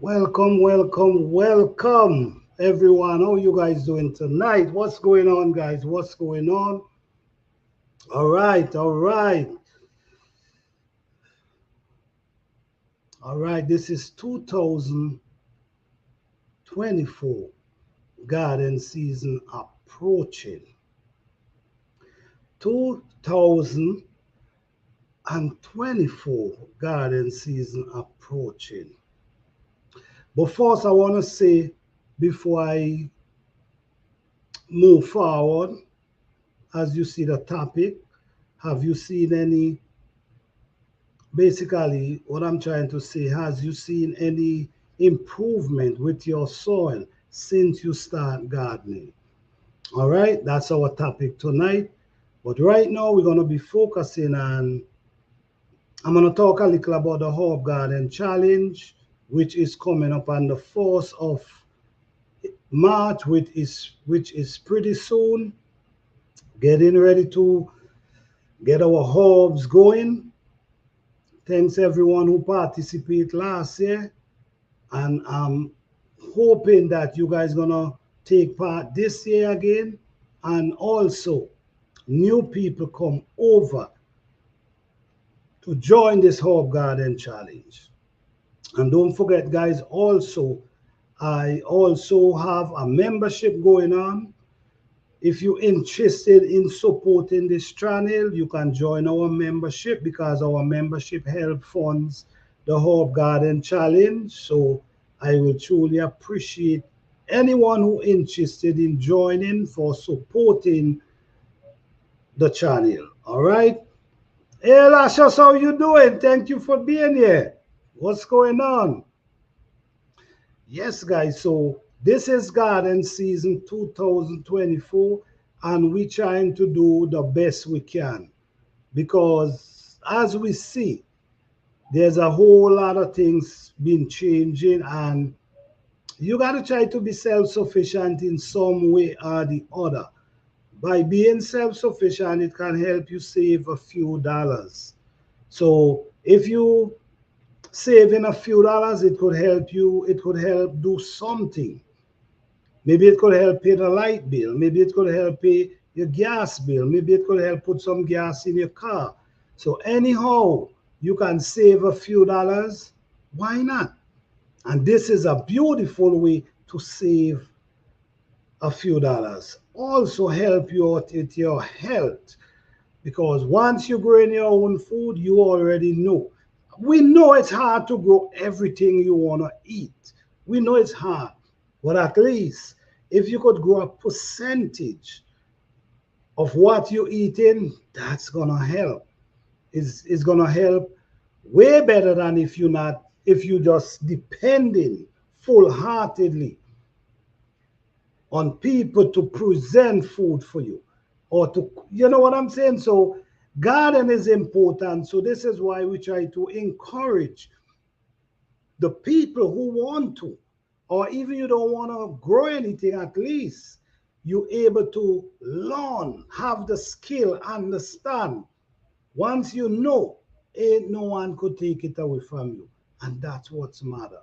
Welcome, welcome, welcome, everyone. How you guys doing tonight? What's going on, guys? What's going on? All right, all right, all right. This is 2024 garden season approaching. 2024 garden season approaching. But first, I want to say before I move forward, as you see the topic, have you seen any basically what I'm trying to say, has you seen any improvement with your soil since you start gardening? All right, that's our topic tonight. But right now we're going to be focusing on, I'm going to talk a little about the herb garden challenge, which is coming up on the 4th of March, which is pretty soon. Getting ready to get our herbs going. Thanks everyone who participated last year, and I'm hoping that you guys gonna take part this year again, and also new people come over to join this herb garden challenge. And don't forget, guys, also I also have a membership going on. If you're interested in supporting this channel, you can join our membership because our membership help funds the Herb Garden Challenge. So I will truly appreciate anyone who interested in joining for supporting the channel. All right. Hey, Lashos, how you doing? Thank you for being here. What's going on? Yes, guys. So this is garden season 2024, and we're trying to do the best we can because, as we see, there's a whole lot of things been changing, and you got to try to be self-sufficient in some way or the other. By being self-sufficient, it can help you save a few dollars. So if you saving a few dollars, it could help you, it could help do something. Maybe it could help pay the light bill, maybe it could help pay your gas bill, maybe it could help put some gas in your car. So anyhow you can save a few dollars, why not? And this is a beautiful way to save a few dollars. Also help you out with your health, because once you grow in your own food, you already know. We know it's hard to grow everything you want to eat. We know it's hard. But at least if you could grow a percentage of what you're eating, that's gonna help. It's gonna help way better than if you just depending full-heartedly on people to present food for you, or to, you know what I'm saying? So garden is important. So this is why we try to encourage the people who want to, or even you don't want to grow anything, at least you're able to learn, have the skill, understand. Once you know, ain't no one could take it away from you. And that's what's matter.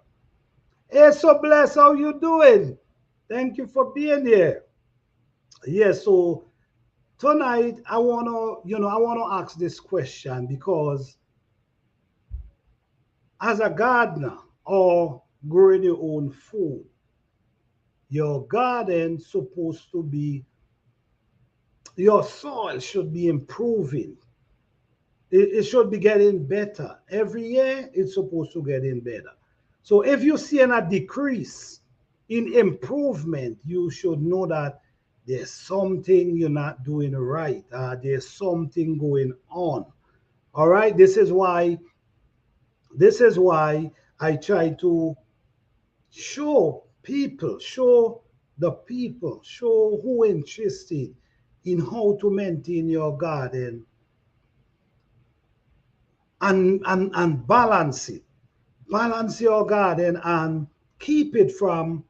Hey, so bless, how you doing? Thank you for being here. Yes, so tonight I wanna ask this question because as a gardener or growing your own food, your garden supposed to be, your soil should be improving. It should be getting better every year. It's supposed to get in better. So if you're seeing a decrease in improvement, you should know that there's something you're not doing right. There's something going on. All right. This is why I try to show people, show the people, show who interested in how to maintain your garden, and balance it. Balance your garden and keep it from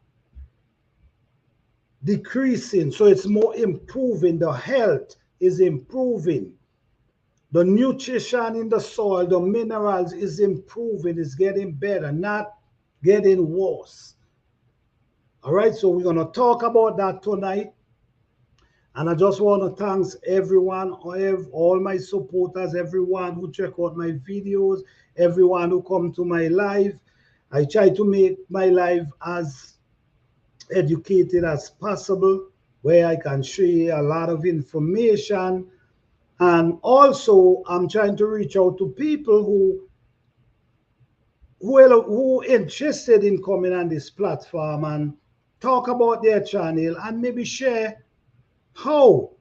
decreasing. So it's more improving. The health is improving. The nutrition in the soil, the minerals is improving, is getting better, not getting worse. All right, so we're going to talk about that tonight. And I just want to thank everyone, all my supporters, everyone who check out my videos, everyone who come to my live. I try to make my live as educated as possible, where I can share a lot of information. And also, I'm trying to reach out to people who interested in coming on this platform and talk about their channel and maybe share how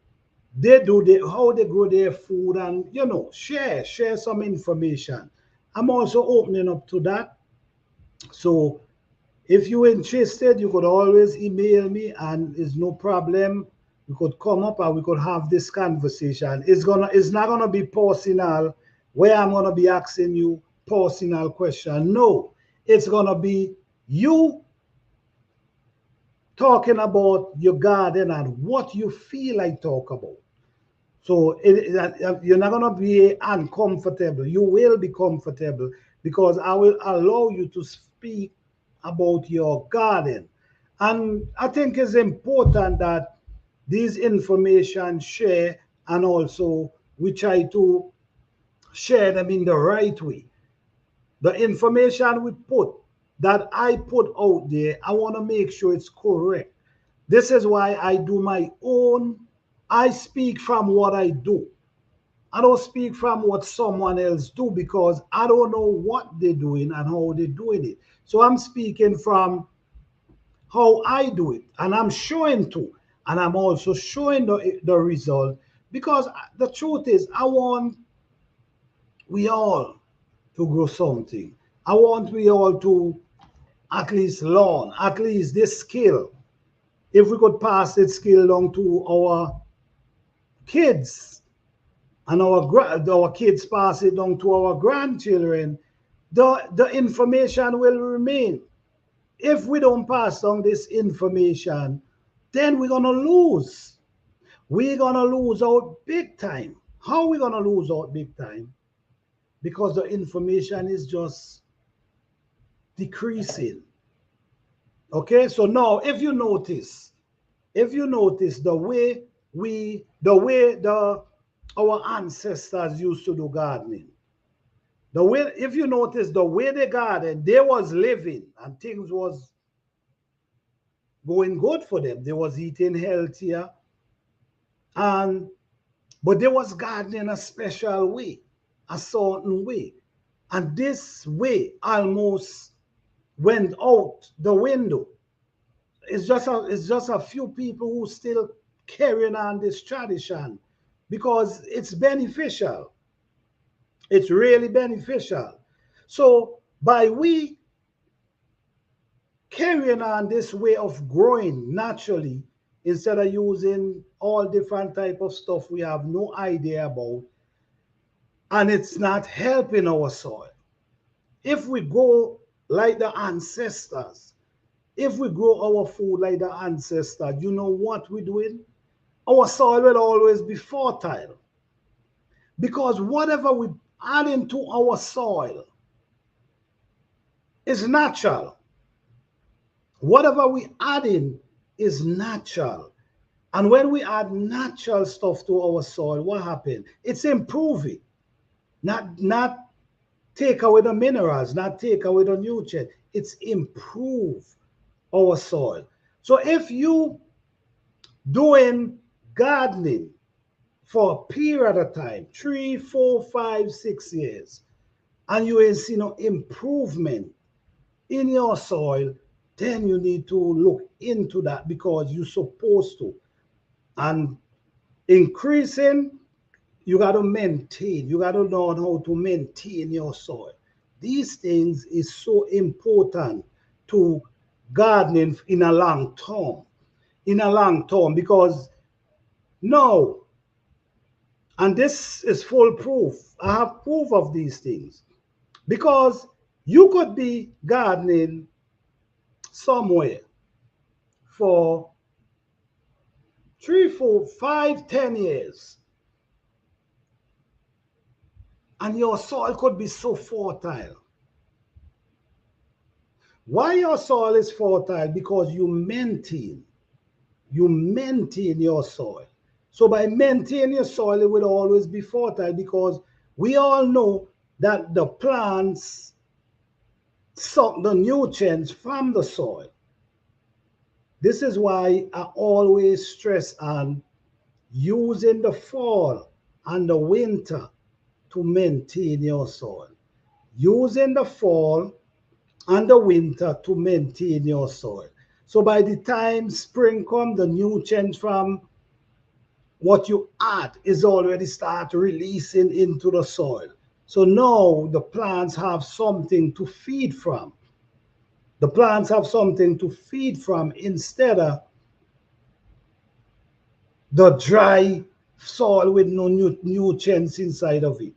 how they grow their food, and share some information. I'm also opening up to that. So if you're interested, you could always email me, and it's no problem. We could come up and we could have this conversation. It's not gonna be personal, where I'm gonna be asking you personal question. No, it's gonna be you talking about your garden and what you feel like talk about. So you're not gonna be uncomfortable. You will be comfortable because I will allow you to speak about your garden. And I think it's important that these information share, and also we try to share them in the right way. The information that I put out there, I want to make sure it's correct. This is why I do my own. I speak from what I do. I don't speak from what someone else do, because I don't know what they're doing and how they're doing it. So I'm speaking from how I do it, and I'm showing too, and I'm also showing the result, because the truth is, I want we all to grow something. I want we all to at least learn, at least this skill. If we could pass this skill on to our kids, and our kids pass it on to our grandchildren, the information will remain. If we don't pass on this information, then we're gonna lose. We're gonna lose out big time. How are we gonna lose out big time? Because the information is just decreasing. Okay, so now if you notice the way our ancestors used to do gardening, the way if you notice the way they garden, they was living and things was going good for them. They was eating healthier, and but they was gardening a special way, a certain way. And this way almost went out the window. It's just a few people who still carrying on this tradition, because it's beneficial. It's really beneficial. So by we carrying on this way of growing naturally, instead of using all different type of stuff we have no idea about, and it's not helping our soil. If we go like the ancestors, if we grow our food like the ancestors, you know what we're doing? Our soil will always be fertile, because whatever we add into our soil is natural. Whatever we add in is natural. And when we add natural stuff to our soil, what happens? It's improving, not take away the minerals, not take away the nutrient. It's improve our soil. So if you doing gardening for a period of time, 3, 4, 5, 6 years, and you ain't see no improvement in your soil, then you need to look into that, because you're supposed to. And increasing, you got to maintain. You got to learn how to maintain your soil. These things is so important to gardening in a long term. In a long term, because no, and this is full proof. I have proof of these things, because you could be gardening somewhere for 3, 4, 5, 10 years, and your soil could be so fertile. Why your soil is fertile? Because you maintain your soil. So by maintaining your soil, it will always be fertile, because we all know that the plants suck the nutrients from the soil. This is why I always stress on using the fall and the winter to maintain your soil. Using the fall and the winter to maintain your soil. So by the time spring comes, the nutrients from what you add is already start releasing into the soil. So now the plants have something to feed from. The plants have something to feed from instead of the dry soil with no nutrients inside of it.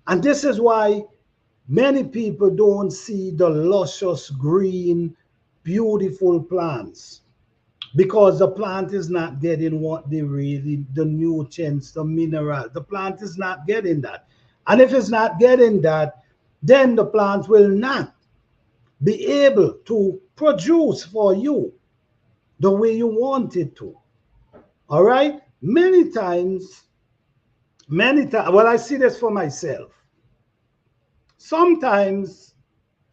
And this is why many people don't see the luscious, green, beautiful plants, because the plant is not getting what they really, the nutrients, the mineral. The plant is not getting that. And if it's not getting that, then the plant will not be able to produce for you the way you want it to. All right? Many times, well, I see this for myself. Sometimes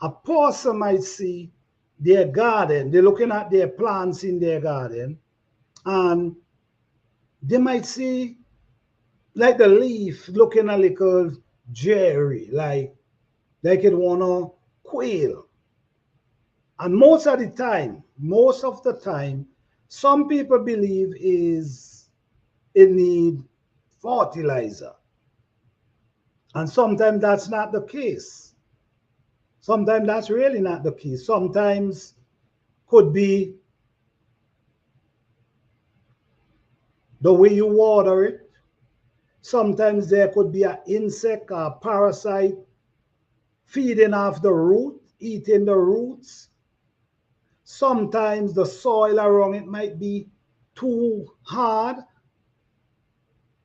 a person might see their garden, they're looking at their plants in their garden, and they might see like the leaf looking a little dreary, like it wanna quail. And most of the time, some people believe is it need fertilizer. And sometimes that's not the case. Sometimes that's really not the case. Sometimes could be the way you water it. Sometimes there could be an insect or parasite feeding off the root, eating the roots. Sometimes the soil around it might be too hard,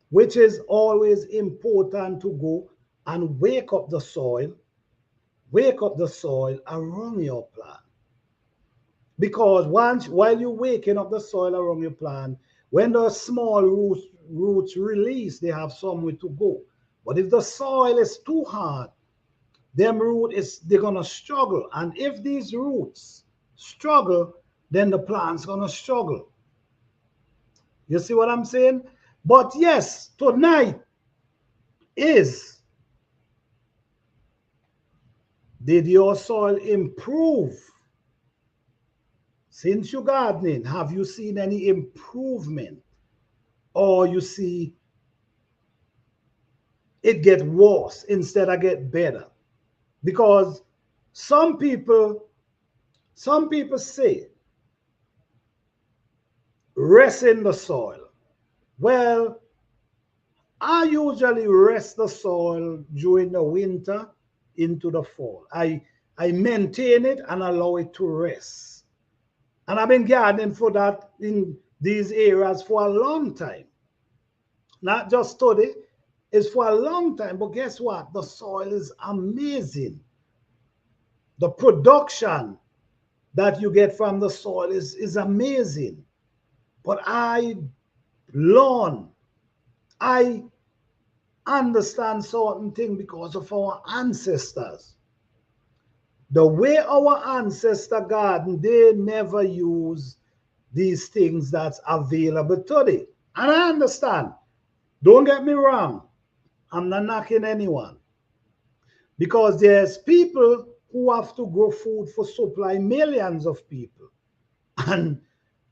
which is always important to go and wake up the soil around your plant. Because while you're waking up the soil around your plant, when the small roots release, they have somewhere to go. But if the soil is too hard, they're gonna struggle. And if these roots struggle, then the plant's gonna struggle. You see what I'm saying? But yes, tonight is, did your soil improve since you gardening? Have you seen any improvement? Or you see it get worse instead of get better? Because some people say rest in the soil. Well, I usually rest the soil during the winter into the fall. I maintain it and allow it to rest. And I've been gardening for that in these areas for a long time. Not just study, it's for a long time. But guess what? The soil is amazing. The production that you get from the soil is amazing. But I learn, I understand certain things because of our ancestors. The way our ancestor garden, they never use these things that's available today. And I understand. Don't get me wrong. I'm not knocking anyone. Because there's people who have to grow food for supply millions of people. And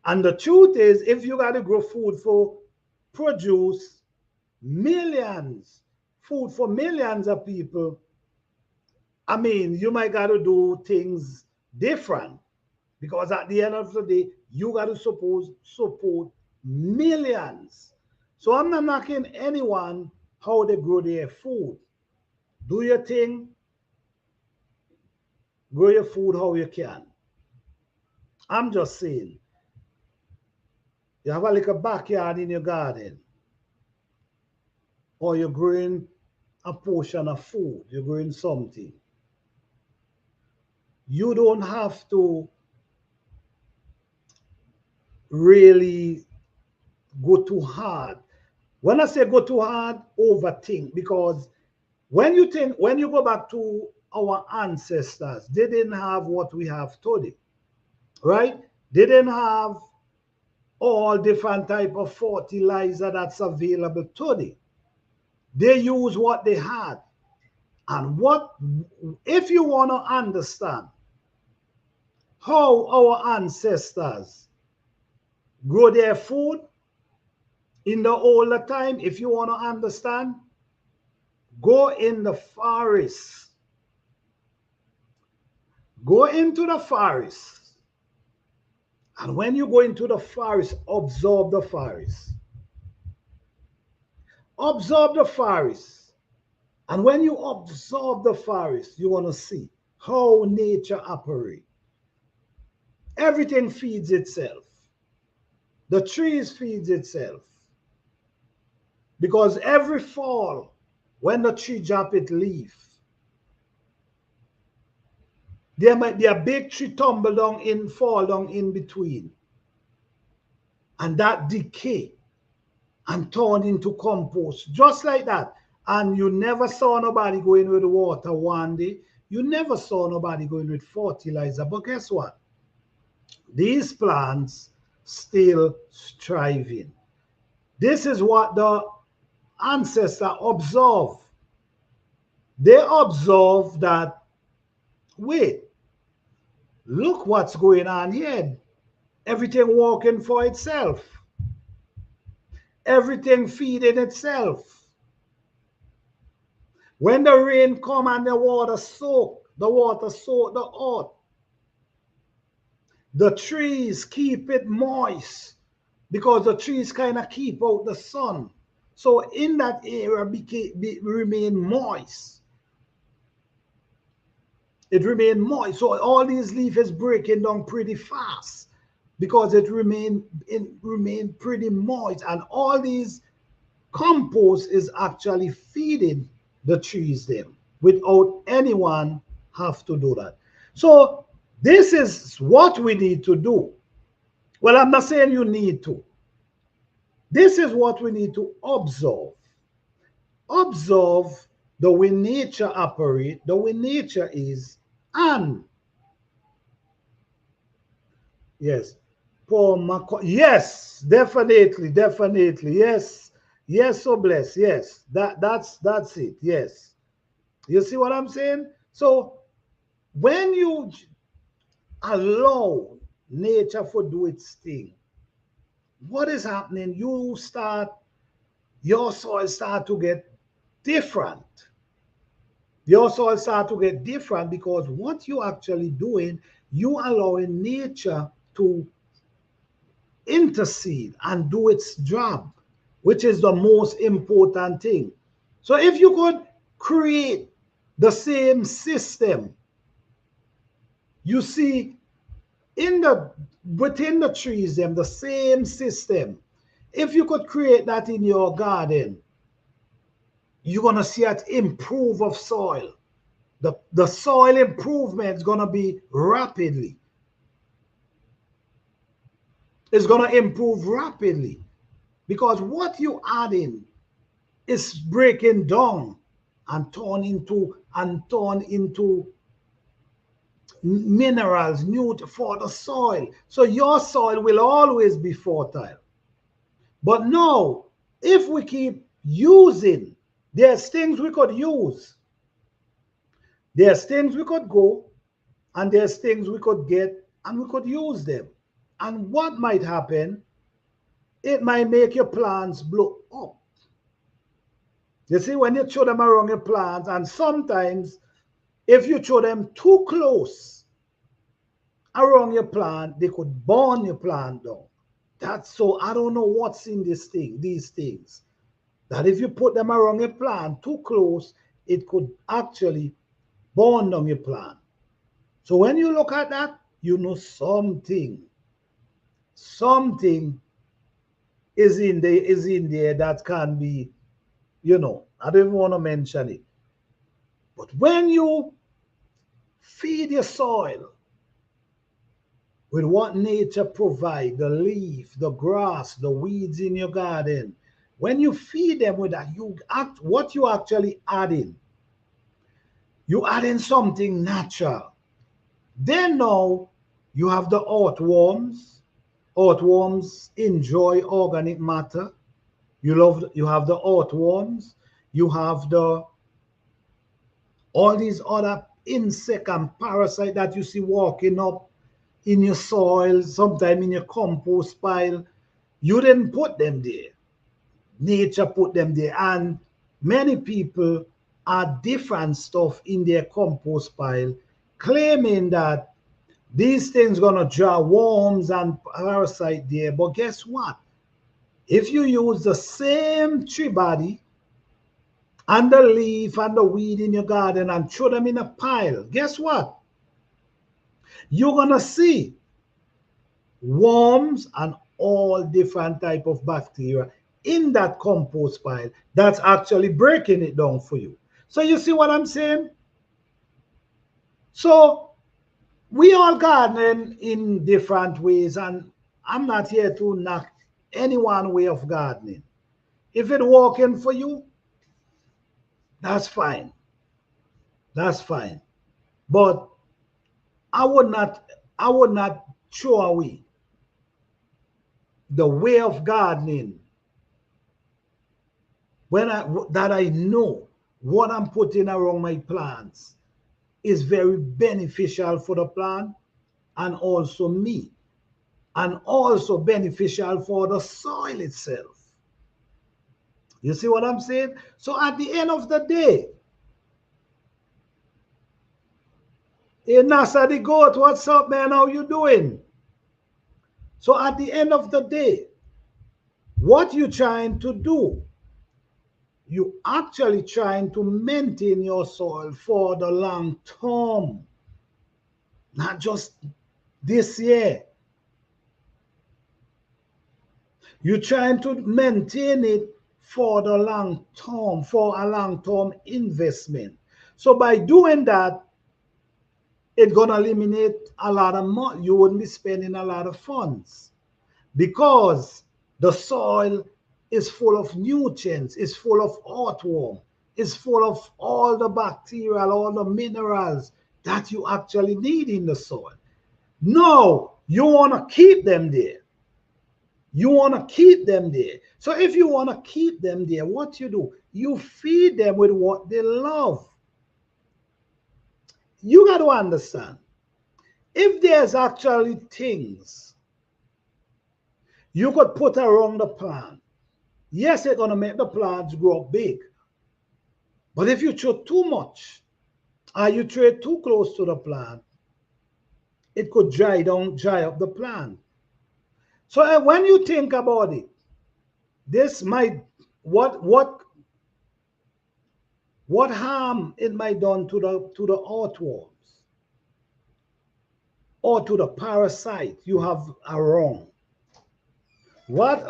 and the truth is, if you got to grow food for produce millions, food for millions of people, I mean, you might got to do things different, because at the end of the day, you got to support millions. So I'm not knocking anyone how they grow their food. Do your thing, grow your food how you can. I'm just saying, you have a little backyard in your garden, or you're growing a portion of food, you're growing something. you don't have to really go too hard. When I say go too hard, overthink, because when you go back to our ancestors, they didn't have what we have today, right? They didn't have all different type of fertilizer that's available today. They use what they had. And what if you want to understand how our ancestors grow their food in the older time, if you want to understand, go in the forest. Go into the forest. And when you go into the forest, observe the forest. Observe the forest. And when you observe the forest, you want to see how nature operates. Everything feeds itself. The trees feeds itself. Because every fall, when the tree drop its leaf, there might be a big tree tumble down in, fall down in between. And that decay and turn into compost, just like that. And you never saw nobody going with water one day. You never saw nobody going with fertilizer. But guess what? These plants still thriving. This is what the ancestor observe. They observe that, wait, look what's going on here. Everything working for itself. Everything feeding itself. When the rain come and the water soak the earth. The trees keep it moist because the trees kind of keep out the sun. So in that area remain moist. It remain moist. So all these leaves is breaking down pretty fast because it remain pretty moist. And all these compost is actually feeding the trees them without anyone have to do that. So this is what we need to do. Well, I'm not saying you need to. This is what we need to observe. Observe the way nature operates, the way nature is, and yes, Paul McCoy, yes, definitely, yes, yes, so bless, yes, that's it, yes. You see what I'm saying? So when you allow nature to do its thing, what is happening? Your soil start to get different. Your soil start to get different because what you actually doing, you allowing nature to intercede and do its job, which is the most important thing. So if you could create the same system, you see within the trees, the same system. If you could create that in your garden, you're gonna see an improve of soil. The soil improvement is gonna be rapidly. It's gonna improve rapidly because what you add in is breaking down and turn into minerals new for the soil. So your soil will always be fertile. But now, if we keep using, there's things we could use. There's things we could go, and there's things we could get, and we could use them. And what might happen, it might make your plants blow up. You see, when you throw them around your plants, and sometimes if you throw them too close around your plant, they could burn your plant down. That's so, I don't know what's in these things, that if you put them around your plant too close, it could actually burn down your plant. So when you look at that, you know something is in there that can be, I don't even want to mention it. But when you Feed your soil with what nature provides, the leaf, the grass, the weeds in your garden. When you feed them with that, what you actually adding. You add in something natural. Then now you have the earthworms. Earthworms enjoy organic matter. You have the earthworms. You have the all these other insect and parasite that you see walking up in your soil, sometime in your compost pile. You didn't put them there. Nature put them there. And many people add different stuff in their compost pile, claiming that these things gonna draw worms and parasite there. But guess what? If you use the same tree body and the leaf and the weed in your garden and throw them in a pile, guess what? You're gonna see worms and all different type of bacteria in that compost pile that's actually breaking it down for you. So you see what I'm saying? So we all garden in different ways, and I'm not here to knock any one way of gardening. If it working for you, that's fine. That's fine. But I would not I would not throw away the way of gardening that I know what I'm putting around my plants is very beneficial for the plant and also me, and also beneficial for the soil itself. You see what I'm saying? So at the end of the day, hey Nasa the goat, what's up, man? How you doing? So at the end of the day, what you trying to do, you actually trying to maintain your soil for the long term, not just this year. You're trying to maintain it for the long term, for a long term investment. So by doing that, it's going to eliminate a lot of money. You wouldn't be spending a lot of funds because the soil is full of nutrients, it's full of earthworm, it's full of all the bacteria, all the minerals that you actually need in the soil. No, you want to keep them there. You want to keep them there. So if you want to keep them there, what you do? You feed them with what they love. You got to understand, if there's actually things you could put around the plant, yes, it's going to make the plants grow big. But if you throw too much or you throw it too close to the plant, it could dry up the plant. So when you think about it, this might what harm it might done to the earthworms or to the parasite you have around. What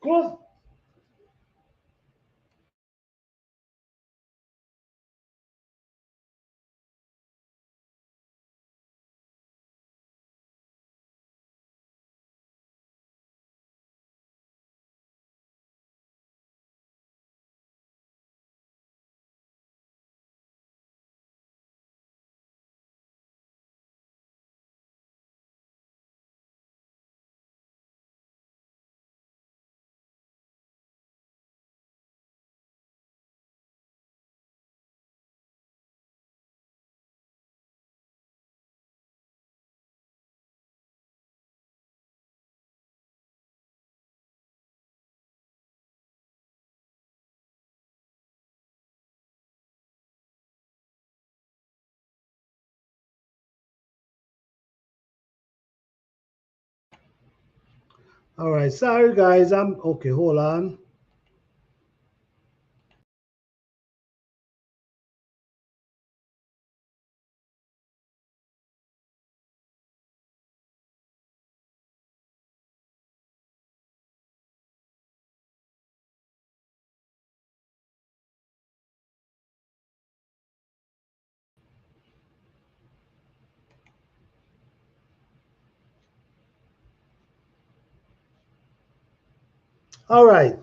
close All right, sorry guys, I'm okay, hold on. All right.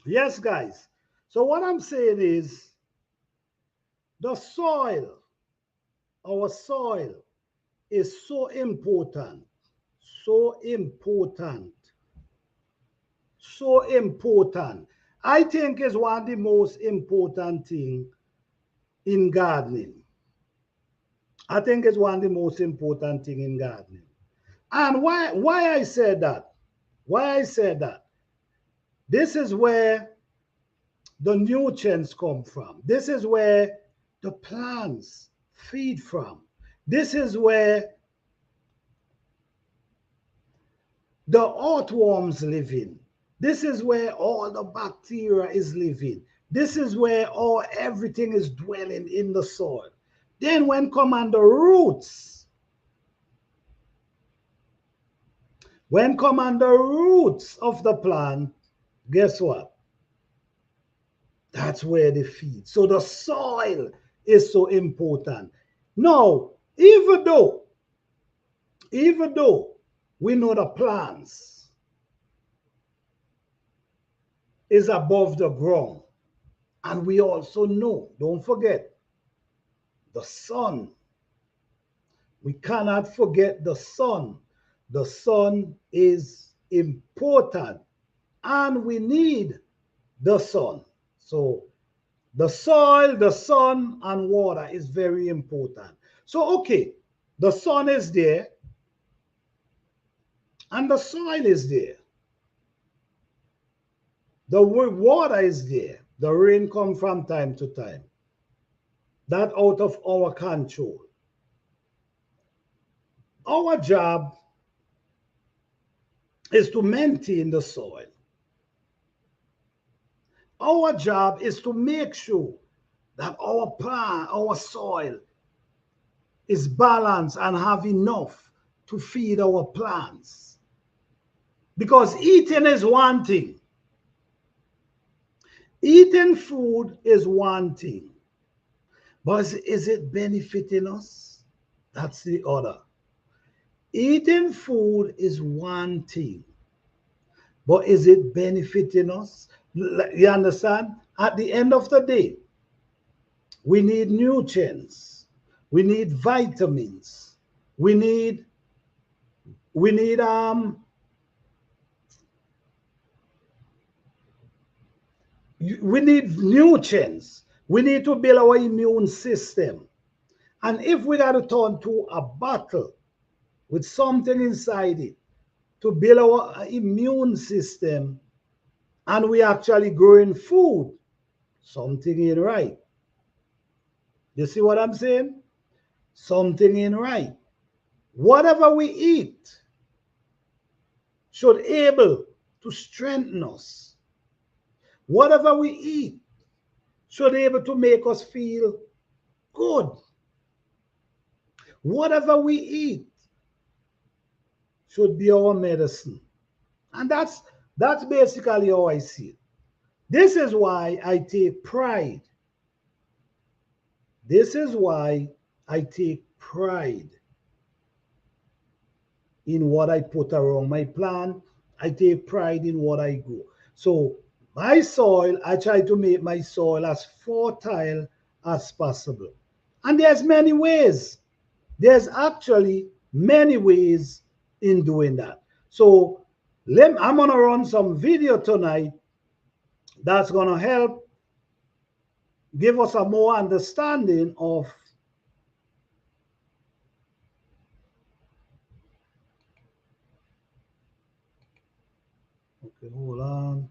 Yes, guys. So what I'm saying is the soil, our soil is so important, so important, so important. I think is one of the most important thing in gardening. I think it's one of the most important thing in gardening. And why I said that? Why I said that? This is where the nutrients come from. This is where the plants feed from. This is where the earthworms live in. This is where all the bacteria is living. This is where all everything is dwelling in the soil. Then when come on the roots, when come on the roots of the plant, guess what? That's where they feed. So the soil is so important. Now, even though we know the plants is above the ground, and we also know, don't forget, the sun. We cannot forget the sun. The sun is important, and we need the sun. So the soil, the sun, and water is very important. So, okay, the sun is there, and the soil is there. The water is there. The rain comes from time to time. That out of our control. Our job is to maintain the soil. Our job is to make sure that our plant, our soil is balanced and have enough to feed our plants. Because eating is one thing. Eating food is one thing. But is it benefiting us? That's the other. Eating food is one thing. But is it benefiting us? You understand? At the end of the day, we need nutrients. We need vitamins. We need we need um we need nutrients. We need to build our immune system. And if we got to turn to a bottle with something inside it to build our immune system, and we actually growing food, something ain't right. You see what I'm saying? Something ain't right. Whatever we eat should able to strengthen us. Whatever we eat should able to make us feel good. Whatever we eat should be our medicine. And that's basically how I see it. This is why I take pride. This is why I take pride in what I put around my plant. I take pride in what I grow. So my soil, I try to make my soil as fertile as possible. And there's many ways. There's actually many ways in doing that. So I'm gonna run some video tonight that's gonna help give us a more understanding of okay, hold on.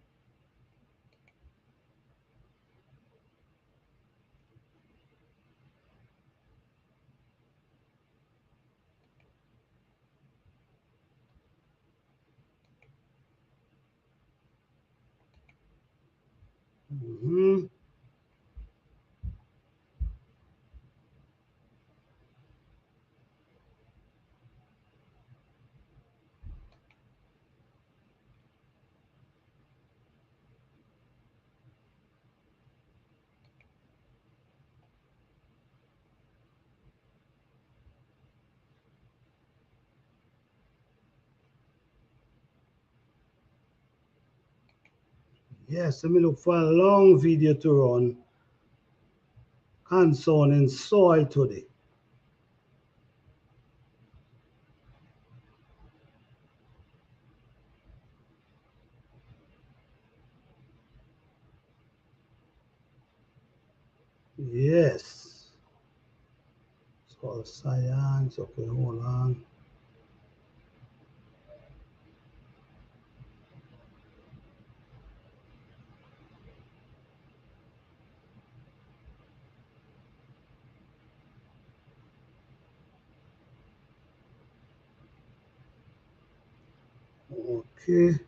Mhm. Yes, let me look for a long video to run concerning soil today. Yes. Soil science. Okay, hold on. Okay.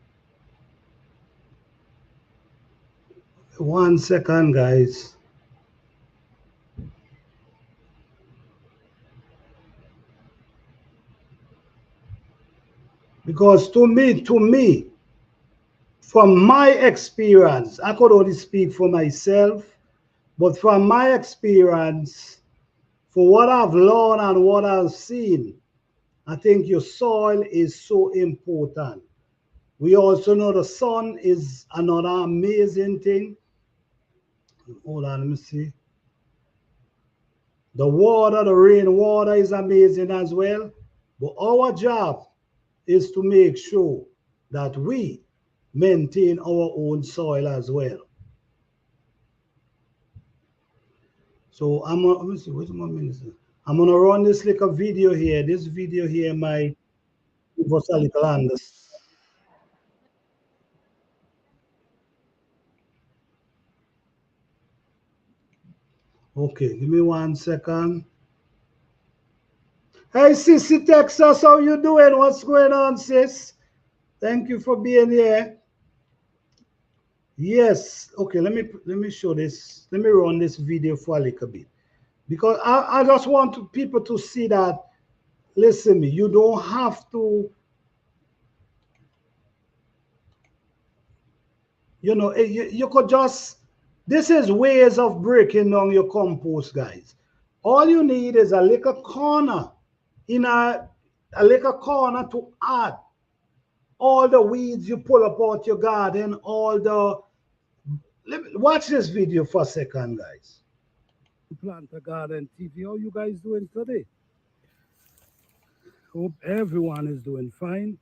1 second, guys. Because to me, from my experience, I could only speak for myself, but from my experience, for what I've learned and what I've seen, I think your soil is so important. We also know the sun is another amazing thing. Hold on, let me see. The water, the rainwater is amazing as well. But our job is to make sure that we maintain our own soil as well. So let me see, where's my minister? I'm gonna run this little video here. This video here might give us a little understanding. Okay, give me 1 second. Hey, Sissy Texas, how you doing? What's going on, sis? Thank you for being here. Yes. Okay, let me show this. Let me run this video for a little bit because I just want people to see that. Listen, me, you don't have to. You could just. This is ways of breaking down your compost, guys. All you need is a little corner in a little corner to add all the weeds you pull up out your garden, all the watch this video for a second, guys. Plant a garden TV. How you guys doing today? Hope everyone is doing fine.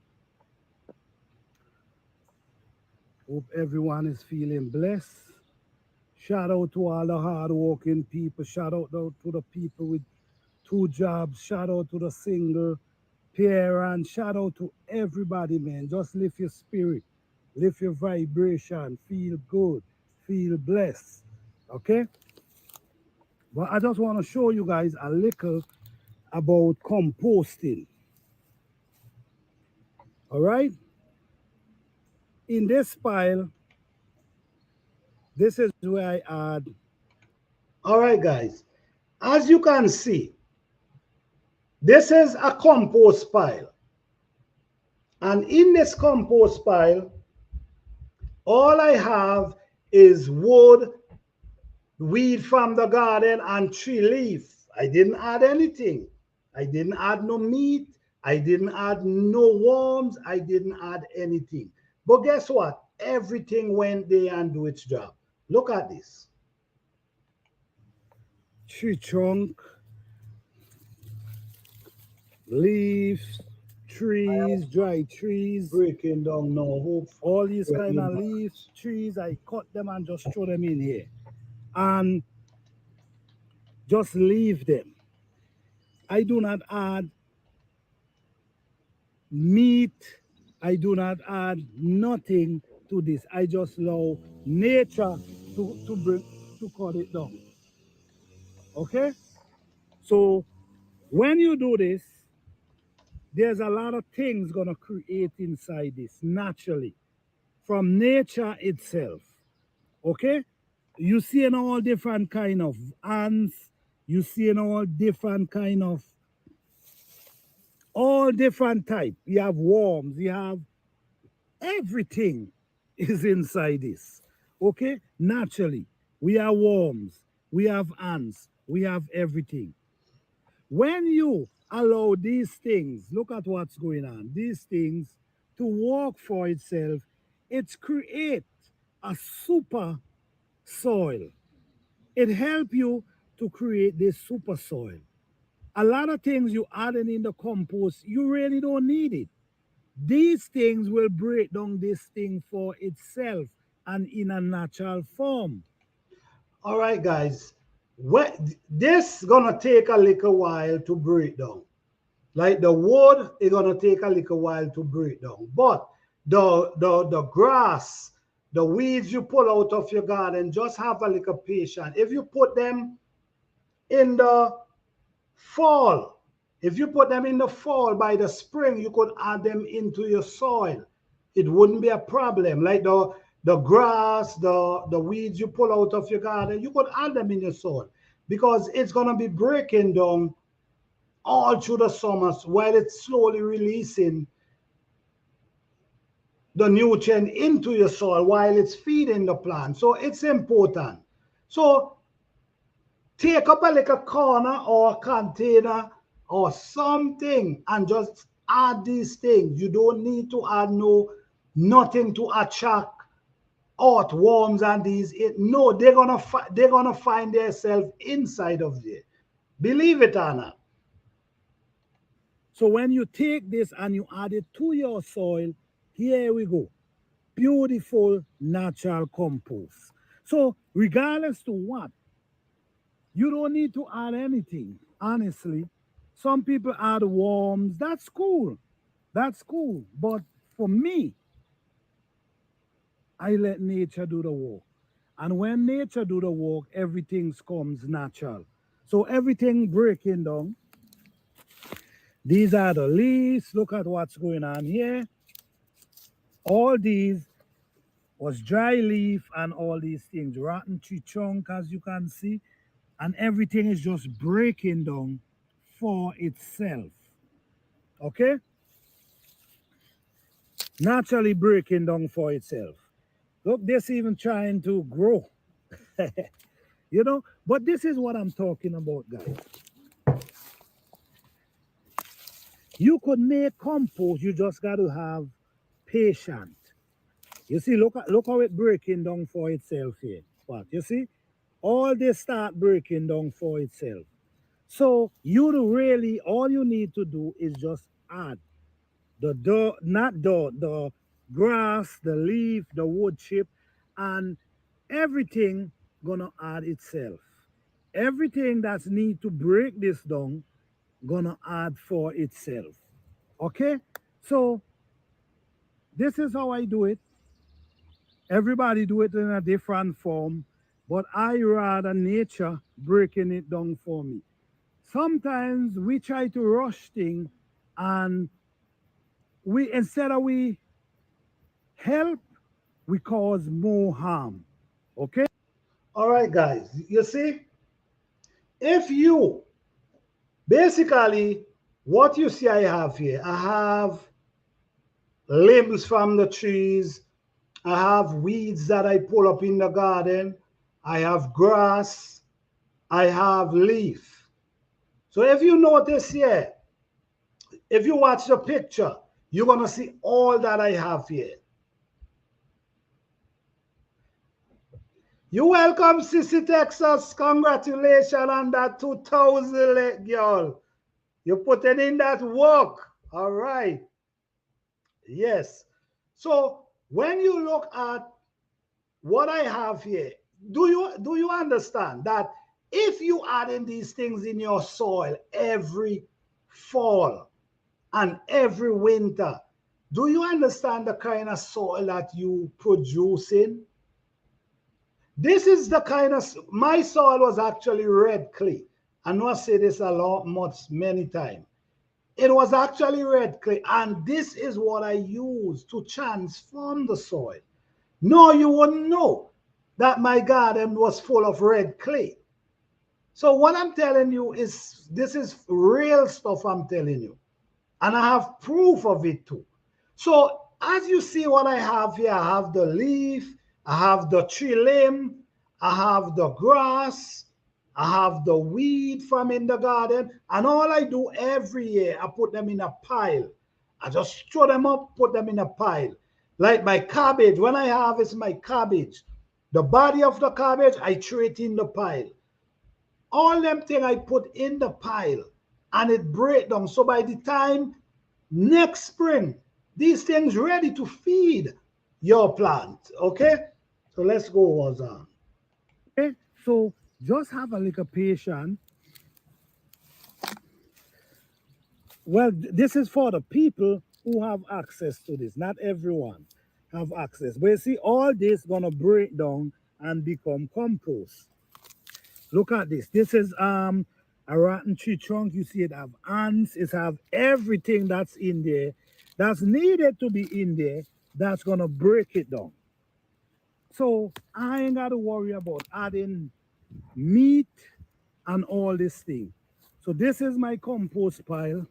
Hope everyone is feeling blessed. Shout out to all the hardworking people. Shout out to the people with 2 jobs. Shout out to the single parent. Shout out to everybody, man. Just lift your spirit, lift your vibration, feel good, feel blessed. Okay? But I just want to show you guys a little about composting. All right? In this pile, this is where I add. All right, guys. As you can see, this is a compost pile. And in this compost pile, all I have is wood, weed from the garden, and tree leaf. I didn't add anything. I didn't add no meat. I didn't add no worms. I didn't add anything. But guess what? Everything went there and do its job. Look at this. Tree trunk, leaves, trees, dry trees, breaking down no hope. All these kind of leaves, trees, I cut them and just throw them in here. And just leave them. I do not add meat. I do not add nothing to this. I just allow nature to cut it down. Okay? So when you do this, there's a lot of things gonna create inside this naturally from nature itself. Okay? You see in all different kind of ants, you see in all different type. You have worms, you have everything is inside this. Okay? Naturally, we have worms, we have ants, we have everything. When you allow these things, look at what's going on, these things to work for itself, it creates a super soil. It helps you to create this super soil. A lot of things you adding in the compost, you really don't need it. These things will break down this thing for itself and in a natural form. All right, guys. What this gonna take a little while to break down. Like the wood is gonna take a little while to break down. But the grass, the weeds you pull out of your garden, just have a little patience. If you put them in the fall, if you put them in the fall, by the spring, you could add them into your soil. It wouldn't be a problem. Like the grass, the weeds you pull out of your garden, you could add them in your soil because it's gonna be breaking down all through the summers while it's slowly releasing the nutrient into your soil while it's feeding the plant. So it's important. So take up a little corner or container or something and just add these things. You don't need to add nothing to attract earthworms and these. No, they're gonna find themselves inside of there. Believe it or not. So when you take this and you add it to your soil, here we go. Beautiful natural compost. So regardless to what, you don't need to add anything. Honestly, some people add worms. That's cool. That's cool. But for me, I let nature do the work. And when nature do the work, everything comes natural. So everything breaking down. These are the leaves. Look at what's going on here. All these was dry leaf and all these things, rotten tree trunk, as you can see, and everything is just breaking down for itself. Okay? Naturally breaking down for itself. Look, this even trying to grow. But this is what I'm talking about, guys. You could make compost, you just got to have patience. You see, look how it breaking down for itself here. What you see? All this start breaking down for itself. So you really all you need to do is just add the grass, the leaf, the wood chip, and everything gonna add itself. Everything that's need to break this down gonna add for itself. Okay? So this is how I do it. Everybody do it in a different form, but I rather nature breaking it down for me. Sometimes we try to rush things and we instead of we help, we cause more harm. Okay? All right, guys. You see, if you basically what you see I have here, I have limbs from the trees, I have weeds that I pull up in the garden, I have grass, I have leaf. So if you notice here, if you watch the picture, you're gonna see all that I have here. You welcome, Sissy Texas. Congratulations on that 2000 girl. You putting in that work. All right. Yes. So when you look at what I have here, do you understand that if you add in these things in your soil every fall and every winter, do you understand the kind of soil that you producing? This is the kind of my soil was actually red clay. I know I say this a lot, many times. It was actually red clay, and this is what I used to transform the soil. No, you wouldn't know that my garden was full of red clay. So what I'm telling you is this is real stuff I'm telling you. And I have proof of it too. So as you see what I have here, I have the leaf, I have the tree limb, I have the grass, I have the weed from in the garden, and all I do every year, I put them in a pile. I just throw them up, put them in a pile. Like my cabbage, when I harvest my cabbage, the body of the cabbage, I throw it in the pile. All them thing I put in the pile and it break down. So by the time next spring, these things ready to feed your plant. Okay? So let's go on. Okay, so just have a little patience. Well, this is for the people who have access to this. Not everyone have access. But you see, all this gonna break down and become compost. Look at this. This is a rotten tree trunk. You see it have ants, it have everything that's in there that's needed to be in there that's gonna break it down. So I ain't gotta worry about adding meat and all this thing. So this is my compost pile.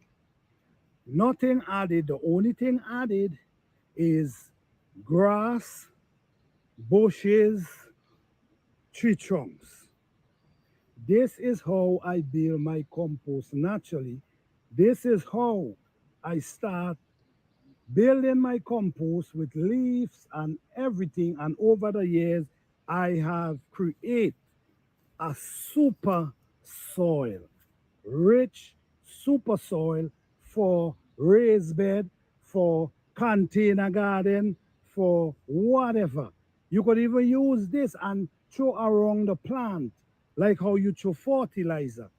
Nothing added. The only thing added is grass, bushes, tree trunks. This is how I build my compost naturally. This is how I start building my compost with leaves and everything. And over the years, I have created a super soil, rich super soil for raised bed, for container garden, for whatever. You could even use this and throw around the plant, like how you throw fertilizer,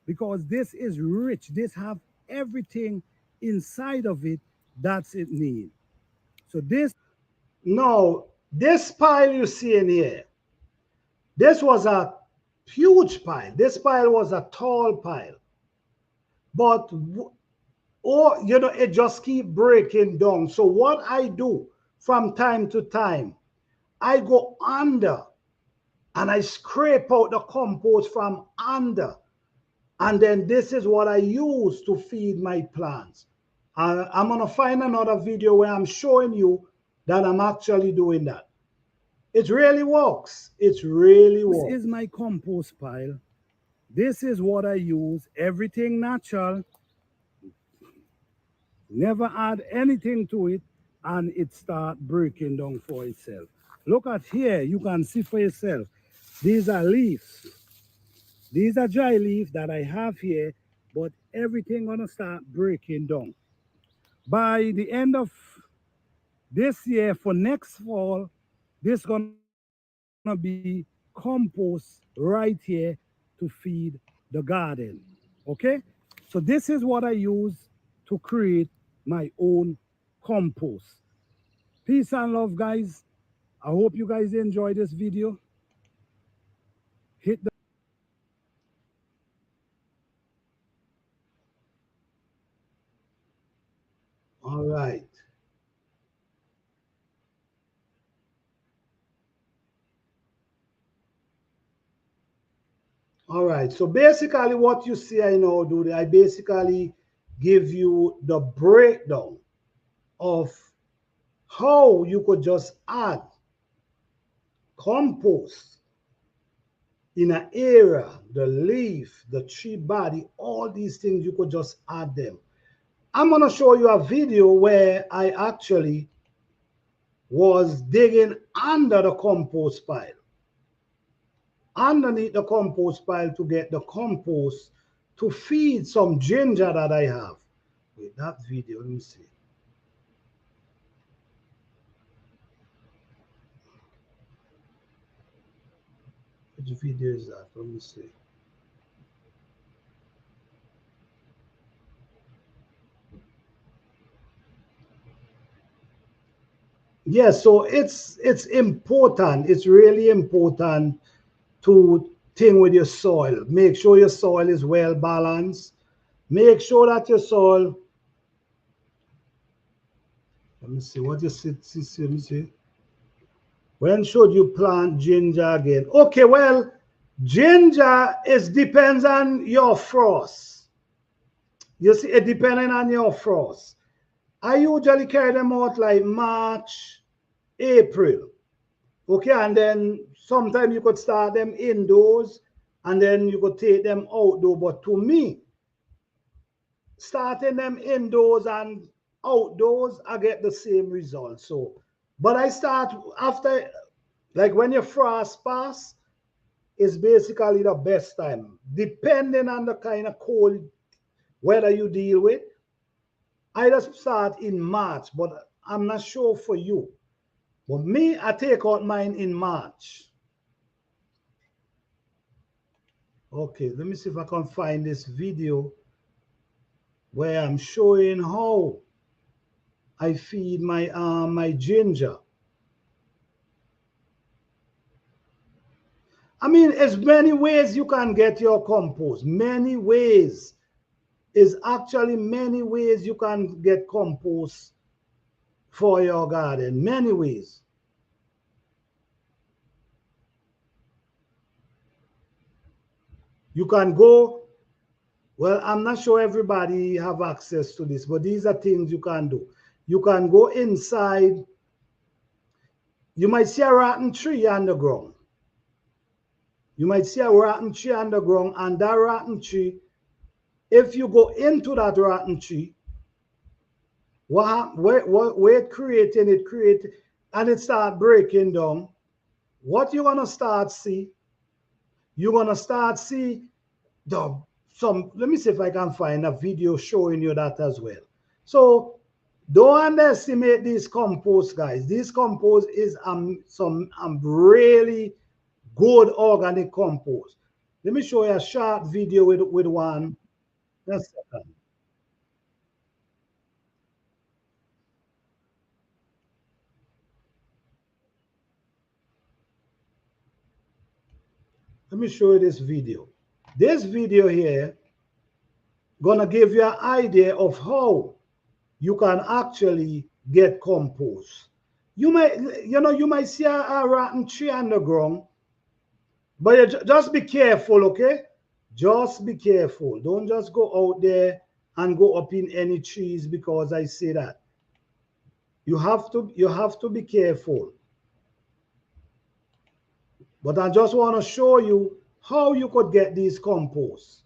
because this is rich. This have everything inside of it that's it need. So this No, this pile you see in here, this was a huge pile. This pile was a tall pile. But or it just keep breaking down. So what I do from time to time, I go under and I scrape out the compost from under, and then this is what I use to feed my plants. I'm gonna find another video where I'm showing you that I'm actually doing that. It really works. It really works. is my compost pile. This is what I use. Everything natural. Never add anything to it, and it start breaking down for itself. Look at here, you can see for yourself. These are leaves. These are dry leaves that I have here, but everything gonna start breaking down. By the end of this year, for next fall, this gonna be compost right here to feed the garden. Okay? So this is what I use to create my own compost. Peace and love, guys. I hope you guys enjoy this video. Hit the All right. All right. So basically, what you see I now do, I basically give you the breakdown of how you could just add compost in an area, the leaf, the tree body, all these things, you could just add them. I'm going to show you a video where I actually was digging under the compost pile, underneath the compost pile to get the compost to feed some ginger that I have. Wait, that video, let me see. Which video is that? Let me see. Yes, so it's important. It's really important to thing with your soil. Make sure your soil is well balanced. Make sure that your soil. Let me see what you see. Let me see. When should you plant ginger again? Okay, well, ginger is depends on your frost. You see, it depending on your frost. I usually carry them out like March, April. Okay, and then sometimes you could start them indoors and then you could take them outdoor. But to me, starting them indoors and outdoors, I get the same result. So But I start after, like when your frost pass, is basically the best time. Depending on the kind of cold weather you deal with, I just start in March, but I'm not sure for you. But me, I take out mine in March. Okay, let me see if I can find this video where I'm showing how I feed my ginger. I mean, there's many ways you can get your compost. Many ways. Is actually many ways you can get compost for your garden. Many ways. You can go, well, I'm not sure everybody have access to this, but these are things you can do. You can go inside. You might see a rotten tree on the ground. You might see a rotten tree on the ground, and that rotten tree, if you go into that rotten tree, where it created, and it start breaking down. What you're gonna start see, you're gonna start see the some. Let me see if I can find a video showing you that as well. So don't underestimate these compost, guys. This compost is some really good organic compost. Let me show you a short video with one. Just a second. Let me show you this video. This video here gonna give you an idea of how you can actually get compost. You might see a rotten tree on the ground, but just be careful, okay? Just be careful. Don't just go out there and go up in any trees because I say that. You have to be careful. But I just want to show you how you could get these composts.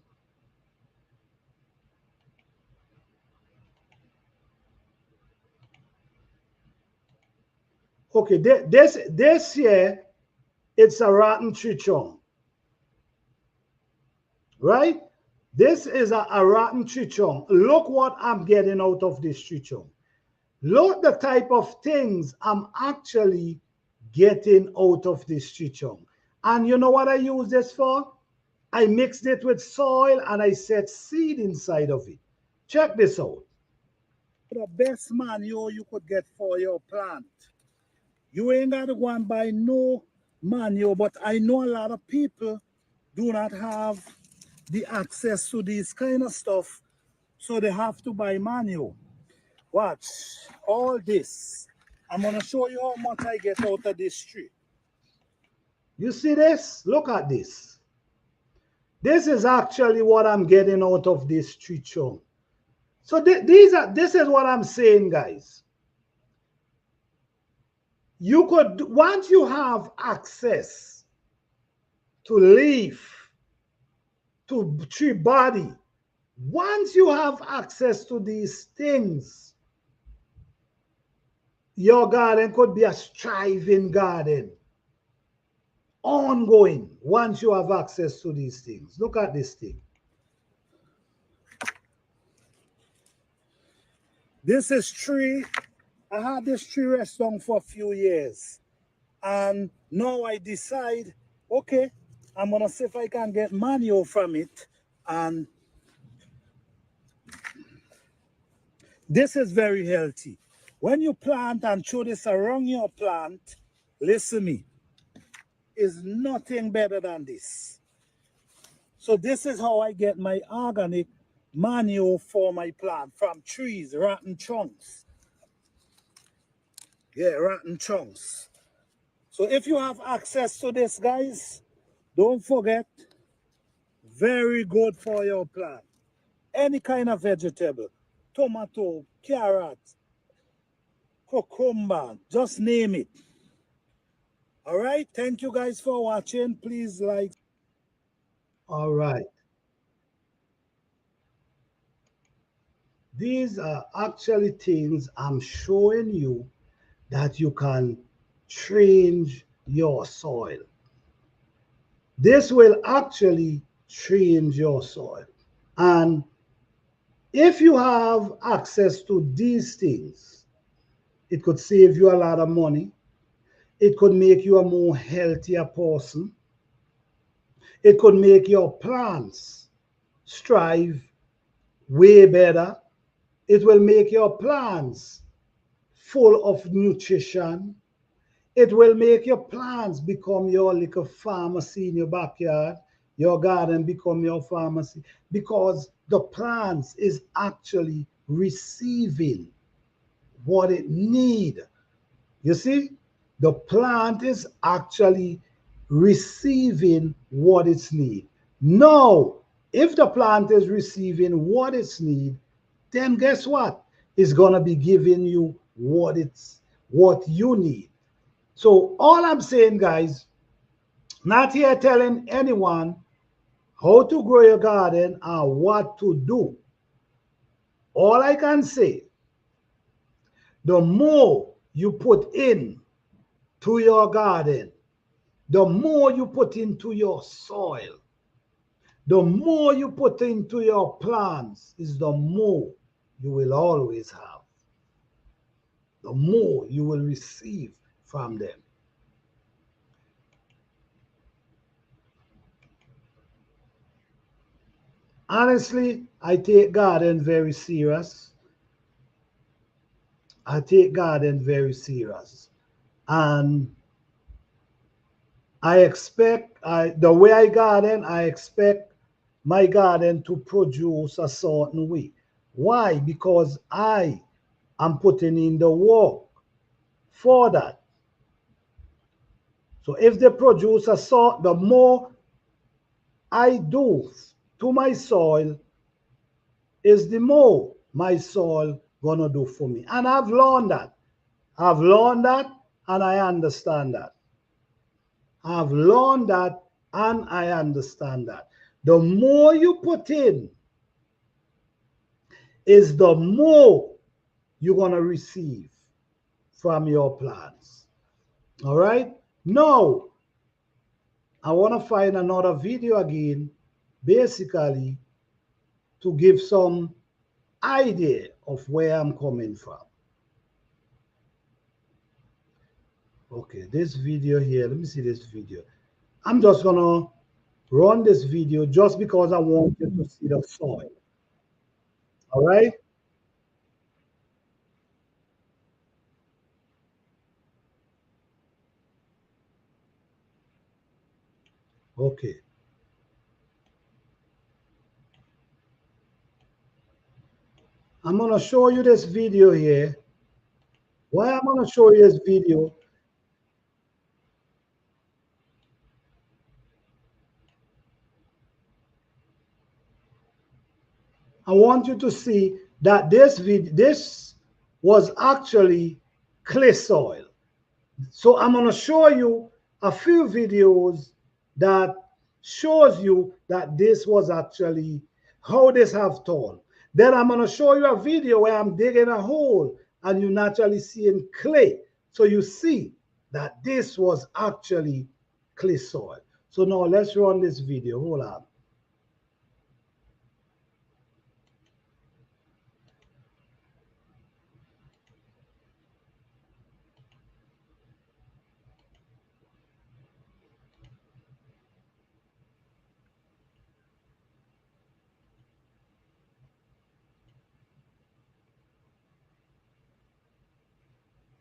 Okay, this here, it's a rotten tree trunk, right? This is a rotten tree trunk. Look what I'm getting out of this tree trunk. Look the type of things I'm actually getting out of this tree trunk. And you know what I use this for? I mixed it with soil and I set seed inside of it. Check this out. The best manure you could get for your plant. You ain't got to go and buy no manure, but I know a lot of people do not have the access to this kind of stuff, so they have to buy manure. Watch all this. I'm gonna show you how much I get out of this tree. You see this? Look at this. This is actually what I'm getting out of this tree trunk. So this is what I'm saying, guys. You could, once you have access to leaf, to tree body, once you have access to these things, your garden could be a striving garden, ongoing, once you have access to these things. Look at this thing. This is tree. I had this tree restaurant for a few years. And now I decide, okay, I'm gonna see if I can get manure from it. And this is very healthy. When you plant and throw this around your plant, listen to me, is nothing better than this. So this is how I get my organic manure for my plant from trees, rotten chunks. Yeah, rotten chunks. So if you have access to this, guys, don't forget, very good for your plant. Any kind of vegetable, tomato, carrot, cucumber, just name it. All right, thank you guys for watching. Please like. All right. These are actually things I'm showing you that you can change your soil. This will actually change your soil. And if you have access to these things, it could save you a lot of money. It could make you a more healthier person. It could make your plants strive way better. It will make your plants full of nutrition. It will make your plants become your little pharmacy in your backyard. Your garden become your pharmacy because the plants is actually receiving what it need. You see, the plant is actually receiving what it's need. Now, if the plant is receiving what it's need, then guess what? It's gonna be giving you what you need. So all I'm saying, guys, not here telling anyone how to grow your garden or what to do. All I can say, the more you put in to your garden, the more you put into your soil, the more you put into your plants, is the more you will always have, the more you will receive from them. Honestly, I take garden very serious. I take garden very serious. And the way I garden, I expect my garden to produce a certain way. Why? Because I am putting in the work for that. So if they produce a sort, the more I do to my soil, is the more my soil gonna do for me. And I've learned that. I've learned that and I understand that. I've learned that and I understand that. The more you put in is the more you're going to receive from your plants. All right? Now, I want to find another video again, basically to give some idea of where I'm coming from. Okay, this video here, let me see this video. I'm just going to run this video just because I want you to see the soil. All right? Okay. I'm going to show you this video here. Why I'm going to show you this video? I want you to see that this was actually clay soil. So I'm going to show you a few videos that shows you that this was actually how this have torn. Then I'm going to show you a video where I'm digging a hole and you're naturally seeing clay. So you see that this was actually clay soil. So now let's run this video. Hold on.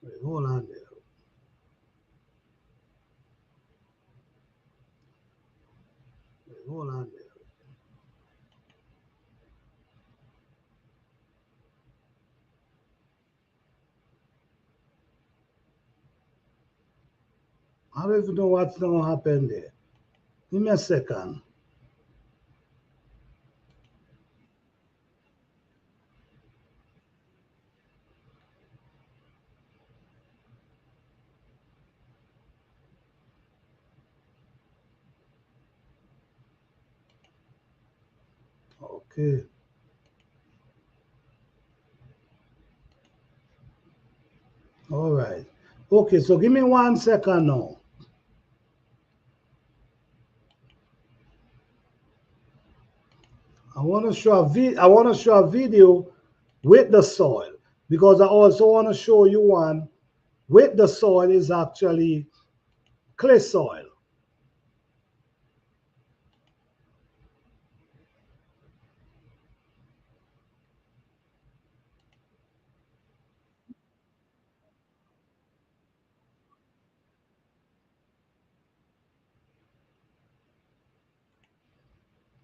Wait, hold on there. Wait, hold on there. I don't even know what's going to happen there. Give me a second. Okay. All right. Okay, so give me 1 second now. I want to show a video with the soil, because I also want to show you one with the soil is actually clay soil.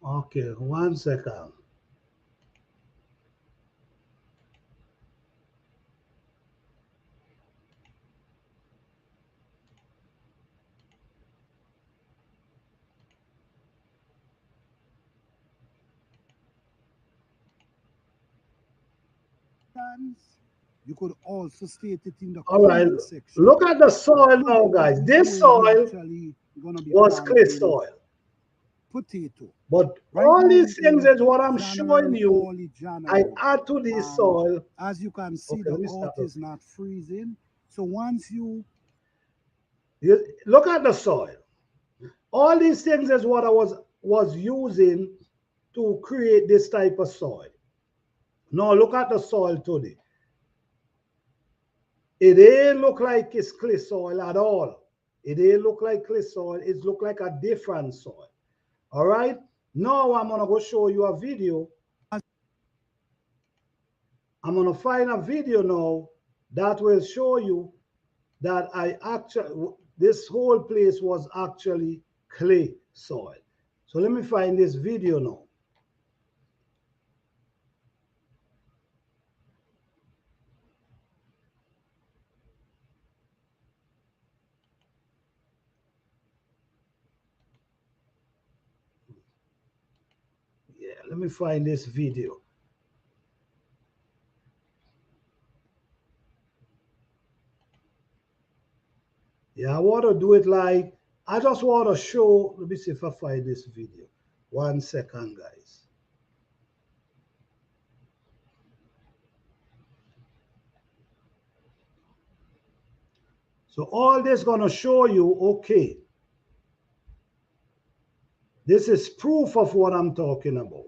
Okay, 1 second. You could also state it in the All right, comment section. look at the But soil now, today, guys. this This way we soil actually gonna be was clay planting soil. potato. But Right all now these we things in is what I'm showing January, you. early I January. add to this And soil. as you can see, Okay, the let me earth start is over. not freezing. So once you Look at the soil. All these things is what I was using to create this type of soil. Now look at the soil today. It ain't look like it's clay soil at all. It ain't look like clay soil. It look like a different soil. All right. Now I'm gonna go show you a video. I'm gonna find a video now that will show you that I actually this whole place was actually clay soil. So let me find this video now. Yeah, let me find this video. Yeah, I want to do it like I just want to show. Let me see if I find this video. 1 second, guys. So all this gonna show you, okay, this is proof of what I'm talking about.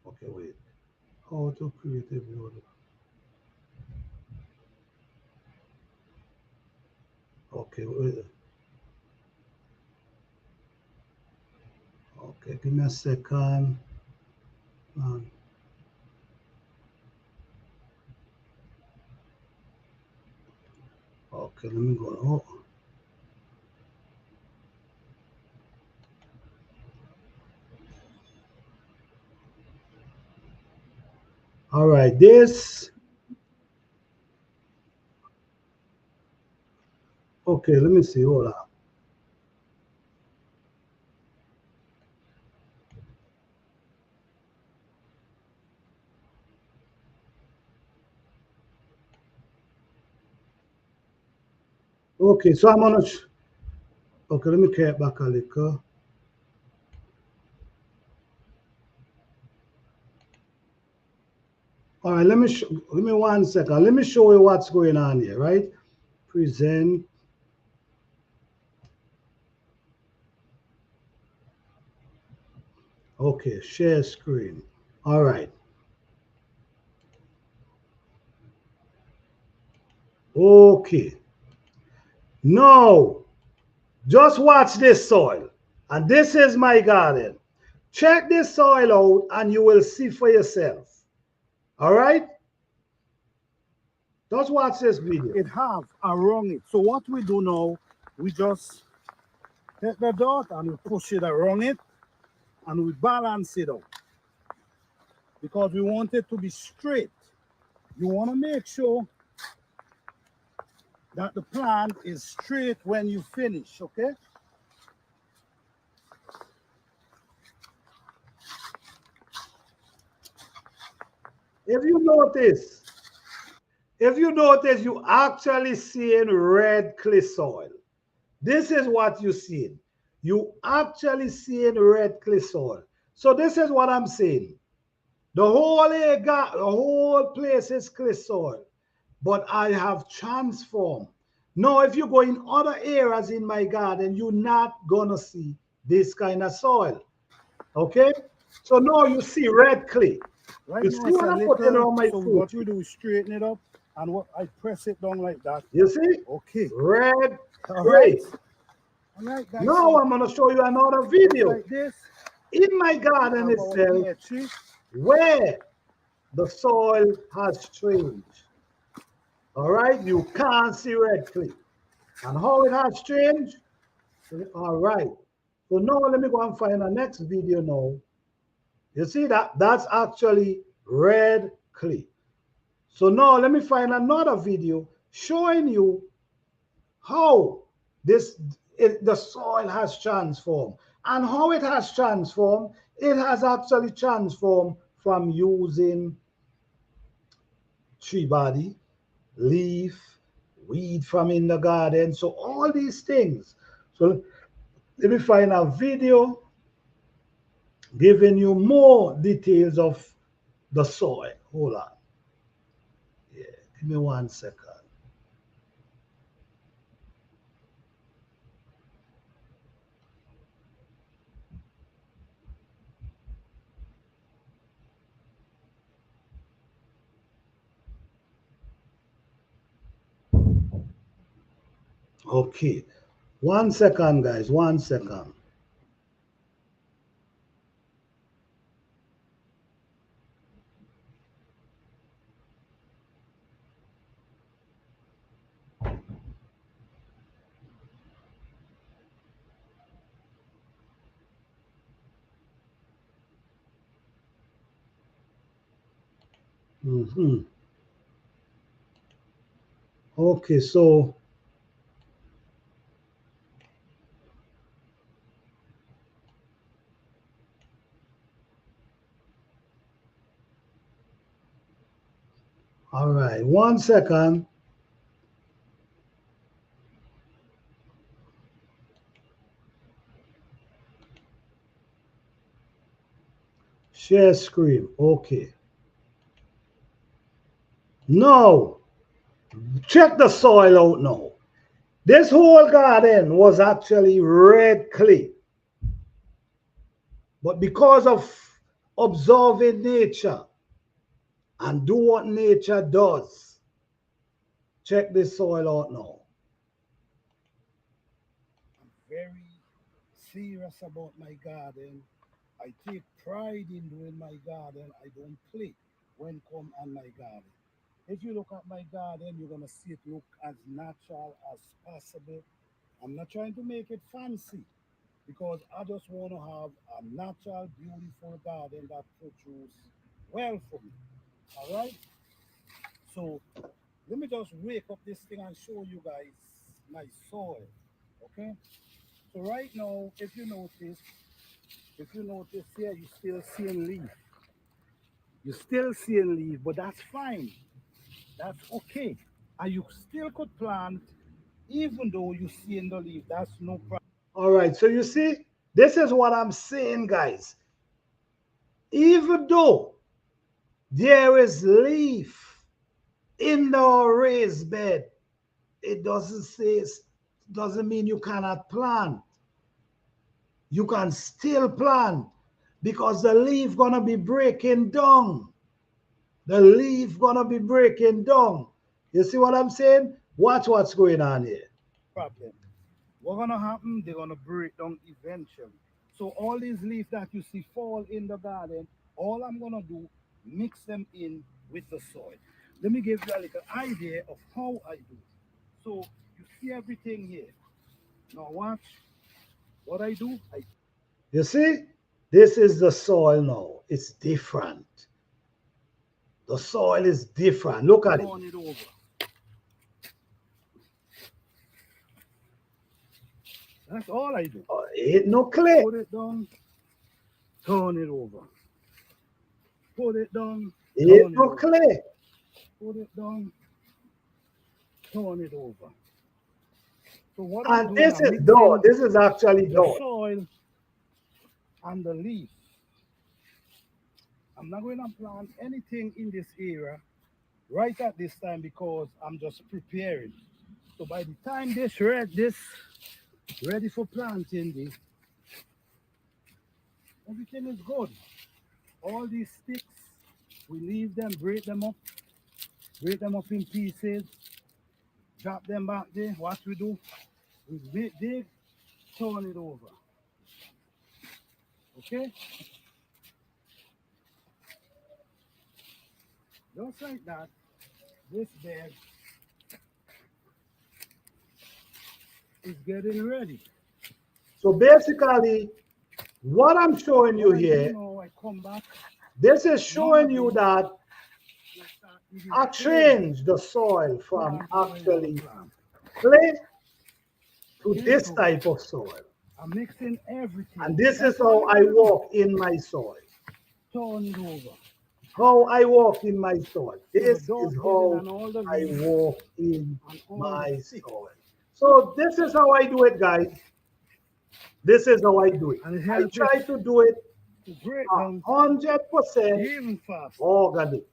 Okay, wait. How to create a video. Okay, wait. Okay, give me a second. Um, okay, let me go. Oh. All right, this. Okay, let me see. Hold on. Okay, so I'm gonna. Okay, let me carry it back a little. All right, let me 1 second. Let me show you what's going on here, right? Present. Okay, share screen. All right. Okay. Now, just watch this soil. And this is my garden. Check this soil out and you will see for yourself. All right? Just watch this video. it have around it. So what we do now, we just take the dot and we push it around it and we balance it out because we want it to be straight. You want to make sure that the plant is straight when you finish, okay? If you notice, you actually seeing red clay soil. This is what you see. You actually seeing red clay soil. So this is what I'm saying. The whole place is clay soil, but I have transformed. Now, if you go in other areas in my garden, you're not gonna see this kind of soil. Okay? So now you see red clay. Right You now see it's what a I'm putting little, on my so fruit what tree. we do is straighten it up, and what I press it down like that. You see? Okay. Red All right. clay. All right, guys. Now So I'm gonna show you another just video like this, in my we garden have our itself pear tree. where the soil has changed. All right, you can't see red clay. And how it has changed? All right. So now let me go and find the next video now. You see that? That's actually red clay. So now let me find another video showing you how the soil has transformed. And how it has transformed, it has actually transformed from using tree body, leaf, weed from in the garden. So all these things. So let me find a video giving you more details of the soil. Hold on. Yeah, give me 1 second. Okay. 1 second, guys. 1 second. Mhm. Okay, so all right. 1 second. Share screen. Okay. Now, check the soil out now. This whole garden was actually red clay. But because of observing nature and do what nature does, check this soil out now. I'm very serious about my garden. I take pride in doing my garden. I don't play when come on my garden. If you look at my garden, you're gonna see it look as natural as possible. I'm not trying to make it fancy because I just want to have a natural, beautiful garden that produces well for me. All right. So let me just wake up this thing and show you guys my soil. Okay. So right now, if you notice here, you still seeing leaf. You still seeing leaf, but that's fine. That's okay. And you still could plant even though you see in the leaf. That's no problem. All right, so you see, this is what I'm saying, guys. Even though there is leaf in the raised bed, it doesn't mean you cannot plant. You can still plant because the leaf gonna be breaking down. The leaf gonna be breaking down. You see what I'm saying? Watch what's going on here. Problem. What's gonna happen? They're gonna break down eventually. So all these leaves that you see fall in the garden, all I'm gonna do, mix them in with the soil. Let me give you a little idea of how I do it. So you see everything here. Now watch what I do. I You see? This is the soil now. It's different. The soil is different. Look at it. turn it over. That's all I do. Ain't no clay. Put it down, turn it over. Put it down, Ain't turn it no over. clay. Put it down, turn it over. So what I'm And doing, this I'm is dough. mixing This is actually the dough. soil and the leaf. I'm not going to plant anything in this area right at this time because I'm just preparing. So by the time this ready for planting, everything is good. All these sticks, we leave them, break them up in pieces, drop them back there. What we do, we dig, turn it over. Okay? Just like that, this bed is getting ready. So basically, what I'm showing you What I do here, now, I come back. this is showing you Normally, that I start digging I clay, change the soil from plant where you want to actually plant. clay to Okay, this so type of soil. I'm mixing everything. And this is That's all how you I gotta do. walk in my soil. Turn it over. How I walk in my soil. So the This is dust getting how on all the I leaves walk in and all the my sticks. soil. So this is how I do it, guys. This is how I do it. And it I helps it try to do it to break down 100% even faster. organic.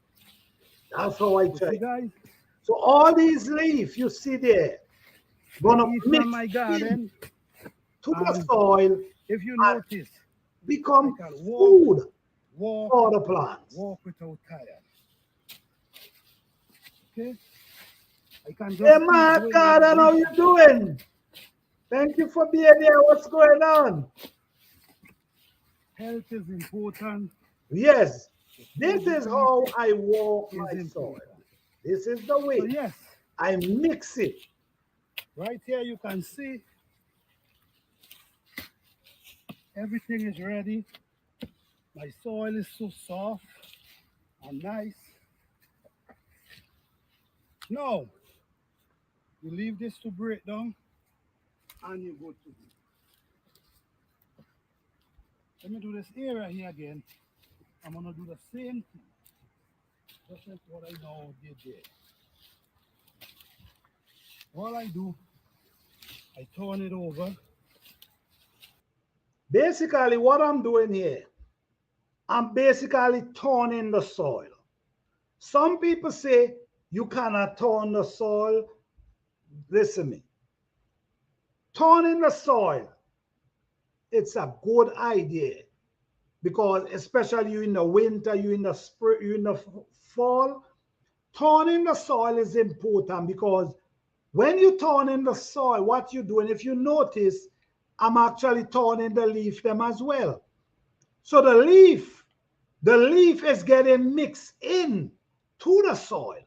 That's how I You try. see, guys, So all these leaves you see there, I gonna eat from mix my in garden, to the and soil if you and notice, I become can walk, food walk, for the plants. walk without tired. Okay? I can Hey just keep man, going with God, the how you leaf. doing? Thank you for being here. What's going on? Health is important. Yes, The this food you is eat how I walk is my soil. important. This is the So way yes, I mix it. right here you can see everything is ready. My soil is so soft and nice. Now, you leave this to break down and you go to. Let me do this area here again. I'm gonna do the same thing. Just like what I now did there. All I do, I turn it over. Basically, what I'm doing here, I'm basically turning the soil. Some people say you cannot turn the soil. Listen to me. Turning the soil, it's a good idea because especially you in the winter, you in the spring, you in the fall, turning the soil is important because when you turn in the soil, what you're doing, if you notice, I'm actually turning the leaf them as well. So the leaf is getting mixed in to the soil.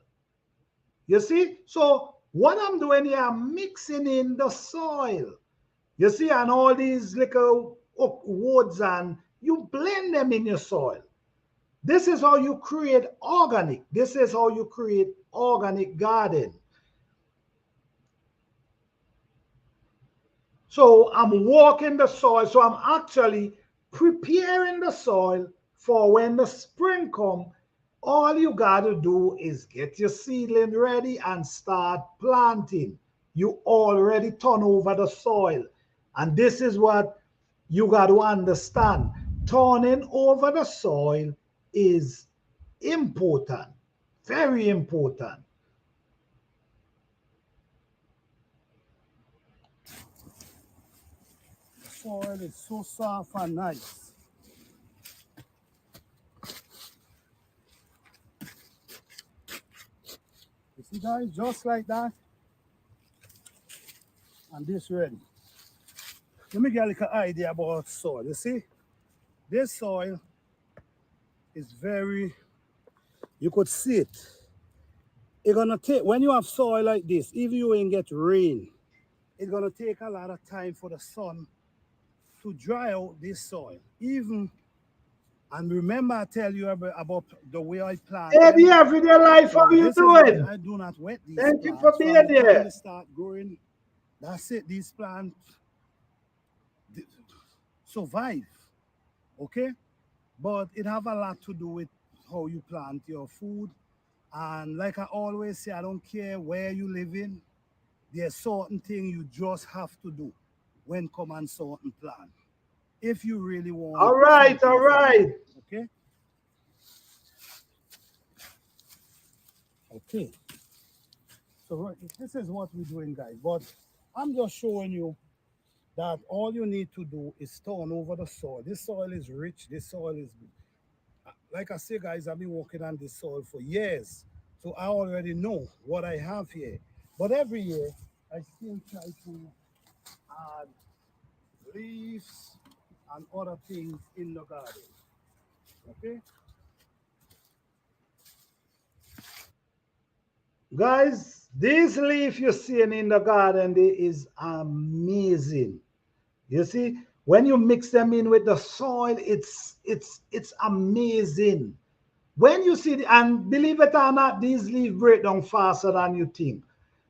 You see? So what I'm doing here, I'm mixing in the soil. You see, and all these little woods, and you blend them in your soil. This is how you create organic. This is how you create organic garden. So I'm walking the soil. So I'm actually preparing the soil for when the spring come. All you got to do is get your seedling ready and start planting. You already turn over the soil. And this is what you got to understand. Turning over the soil is important, very important. The soil is so soft and nice. You see, guys, just like that, and this ready. Let me get a little idea about soil. You see, this soil is very, you could see it. It's gonna take, when you have soil like this, even you ain't get rain, it's gonna take a lot of time for the sun to dry out this soil. Even, and remember I tell you about the way I plant Hey, them. the everyday life, how So you this is why doing? I do not wet these Thank you for plants. being From the time here. they start growing, that's it. These plants survive, okay? But it have a lot to do with how you plant your food. And like I always say, I don't care where you live in, there's certain thing you just have to do when come on certain plant. If you really want All right, all something from it, right. okay? Okay, so this is what we're doing, guys. But I'm just showing you that all you need to do is turn over the soil. This soil is rich. This soil is, like I say, guys, I've been working on this soil for years. So I already know what I have here. But every year, I still try to add leaves and other things in the garden. Okay? Guys, this leaf you're seeing in the garden is amazing. You see, when you mix them in with the soil, it's amazing. When you see, and believe it or not, these leaves break down faster than you think.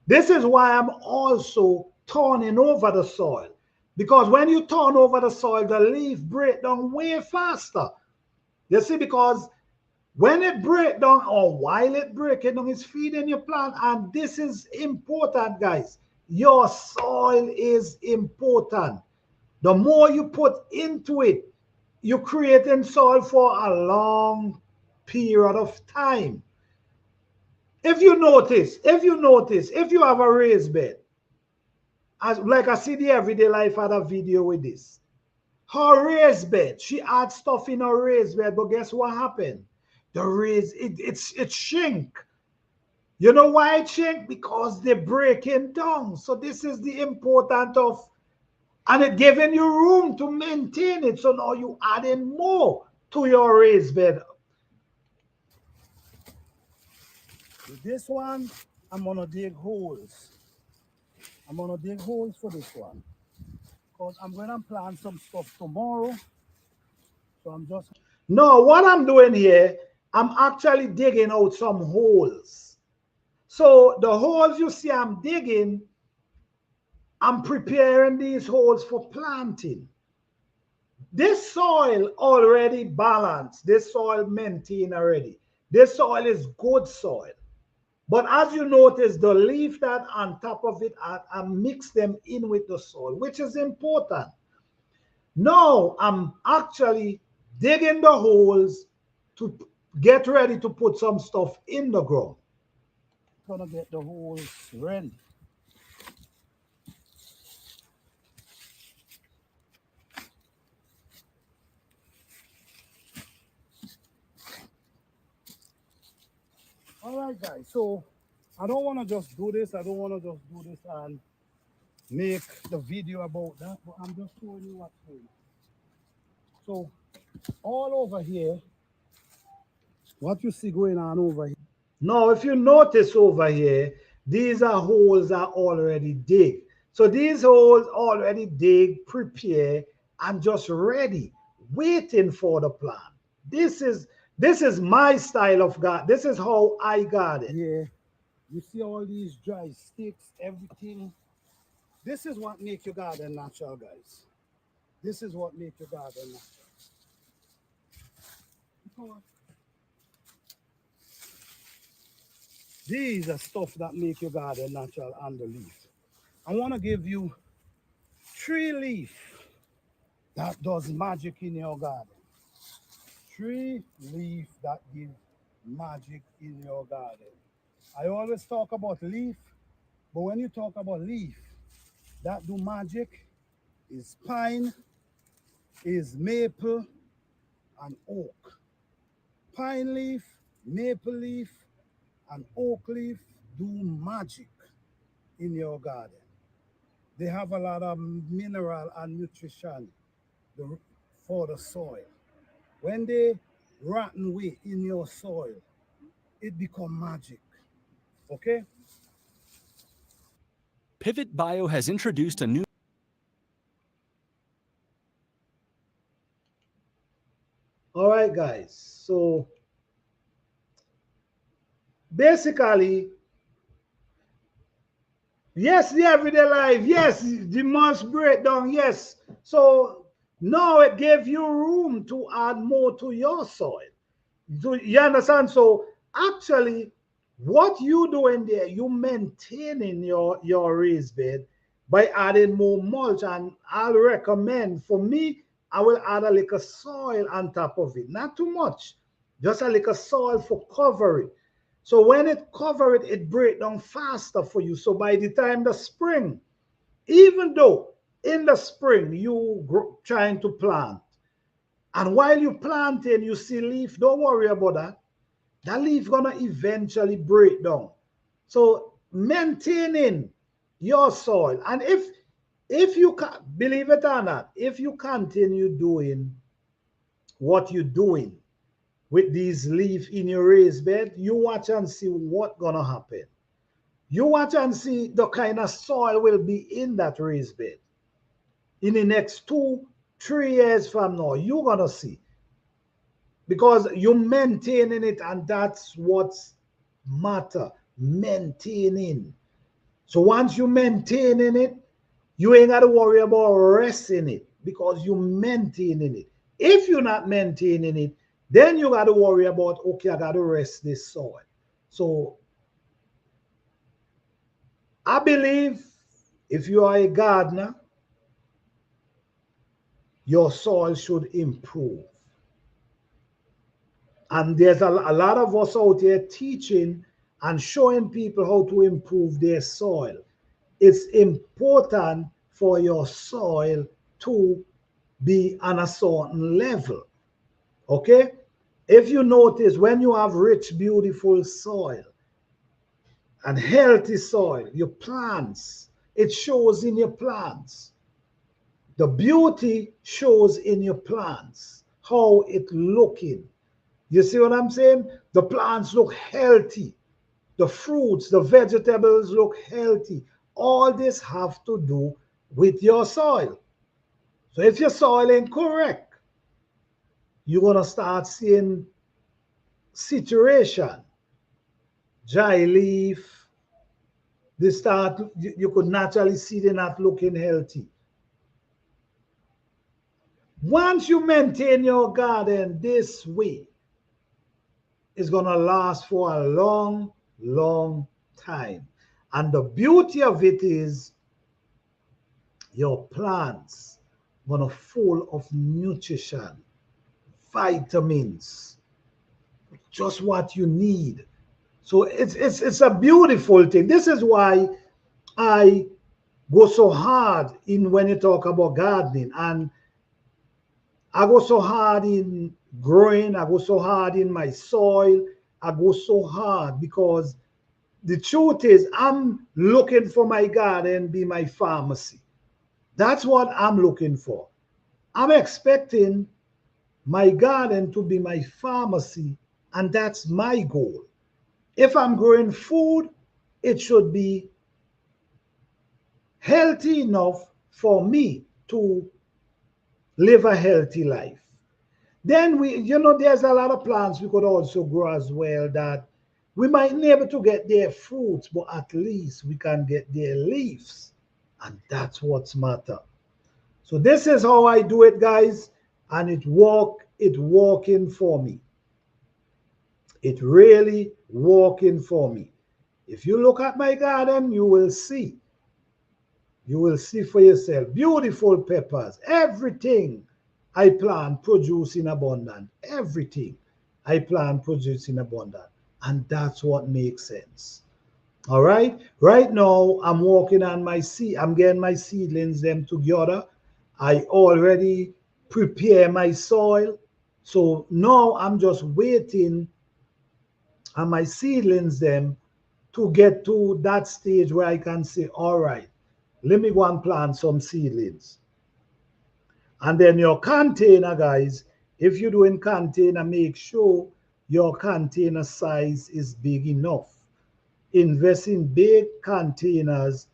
This is why I'm also turning over the soil. Because when you turn over the soil, the leaf break down way faster. You see, because when it break down or while it breaking down, it's feeding your plant. And this is important, guys. Your soil is important. The more you put into it, you're creating soil for a long period of time. If you have a raised bed, as like I see the everyday life had a video with this. Her raised bed, she had stuff in her raised bed, but guess what happened? The raised it shrink. You know why it shrink? Because they're breaking down. So this is the important of, and it giving you room to maintain it. So now you adding more to your raised bed. With this one, I'm gonna dig holes. I'm gonna dig holes for this one. Because I'm gonna plant some stuff tomorrow. So I'm just No, what I'm doing here, I'm actually digging out some holes. So the holes you see I'm digging, I'm preparing these holes for planting. This soil already balanced. This soil maintained already. This soil is good soil. But as you notice, the leaf that on top of it, I mix them in with the soil, which is important. Now I'm actually digging the holes to get ready to put some stuff in the ground. gonna get the holes ready. All right, guys. So I don't want to just do this. I don't want to just do this and make the video about that, but I'm just showing you what's going on. So all over here, what you see going on over here. Now, if you notice over here, these are holes that already dig. So these holes already dig, prepare, and just ready, waiting for the plant. This is my style of garden. This is how I garden. Yeah, you see all these dry sticks, everything. This is what make your garden natural, guys. This is what make your garden natural. Because these are stuff that make your garden natural and the leaf. I want to give you 3 leaf that does magic in your garden. 3 leaf that give magic in your garden. I always talk about leaf, but when you talk about leaf that do magic, is pine, is maple, and oak. Pine leaf, maple leaf, and oak leaf do magic in your garden. They have a lot of mineral and nutrition for the soil. When they rotten away in your soil, it become magic. Okay? Pivot Bio has introduced a new All right, guys. So basically, yes, the everyday life. Yes, the months breakdown. Yes. So now it gave you room to add more to your soil. Do you understand? So actually, what you doing there, you maintaining your raised bed by adding more mulch. And I'll recommend, for me, I will add a little soil on top of it. Not too much, just a little soil for covering. So when it cover it, it break down faster for you. So by the time the spring, even though in the spring you trying to plant, and while you planting, you see leaf, don't worry about that. That leaf gonna eventually break down. So maintaining your soil, and if you can believe it or not, if you continue doing what you're doing with these leaf in your raised bed, you watch and see what gonna happen. You watch and see the kind of soil will be in that raised bed in the next 2 3 years from now. You're gonna see, because you're maintaining it, and that's what's matter. Maintaining. So once you maintaining it, you ain't got to worry about resting it, because you maintaining it. If you're not maintaining it, then you got to worry about, okay, I got to rest this soil. So I believe if you are a gardener, your soil should improve. And there's a lot of us out here teaching and showing people how to improve their soil. It's important for your soil to be on a certain level. Okay? If you notice, when you have rich, beautiful soil and healthy soil, your plants, it shows in your plants. The beauty shows in your plants, how it looking. You see what I'm saying? The plants look healthy. The fruits, the vegetables look healthy. All this have to do with your soil. So if your soil ain't correct, you're going to start seeing situation, dry leaf. They start, you could naturally see they're not looking healthy. Once you maintain your garden this way, it's going to last for a long, long time. And the beauty of it is your plants going to full of nutrition, vitamins, just what you need. So it's a beautiful thing. This is why I go so hard in when you talk about gardening, and I go so hard in growing, I go so hard in my soil, I go so hard because the truth is I'm looking for my garden be my pharmacy. That's what I'm looking for. I'm expecting my garden to be my pharmacy, and that's my goal. If I'm growing food, it should be healthy enough for me to live a healthy life. Then there's a lot of plants we could also grow as well that we might not be able to get their fruits, but at least we can get their leaves. And that's what's matter. So this is how I do it, guys. And it working for me. It really working for me. If you look at my garden, you will see. You will see for yourself. Beautiful peppers. Everything I plant produce in abundance. Everything I plant produce in abundance. And that's what makes sense. All right. Right now, I'm working on my seed. I'm getting my seedlings them together. I already prepare my soil. So now I'm just waiting on my seedlings them to get to that stage where I can say, all right, let me go and plant some seedlings. And then your container, guys, if you're doing container, make sure your container size is big enough. Invest in big containers,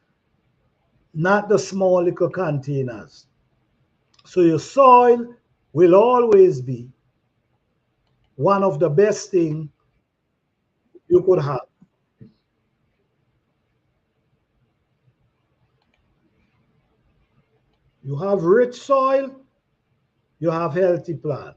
not the small little containers. So your soil will always be one of the best things you could have. You have rich soil, you have healthy plant.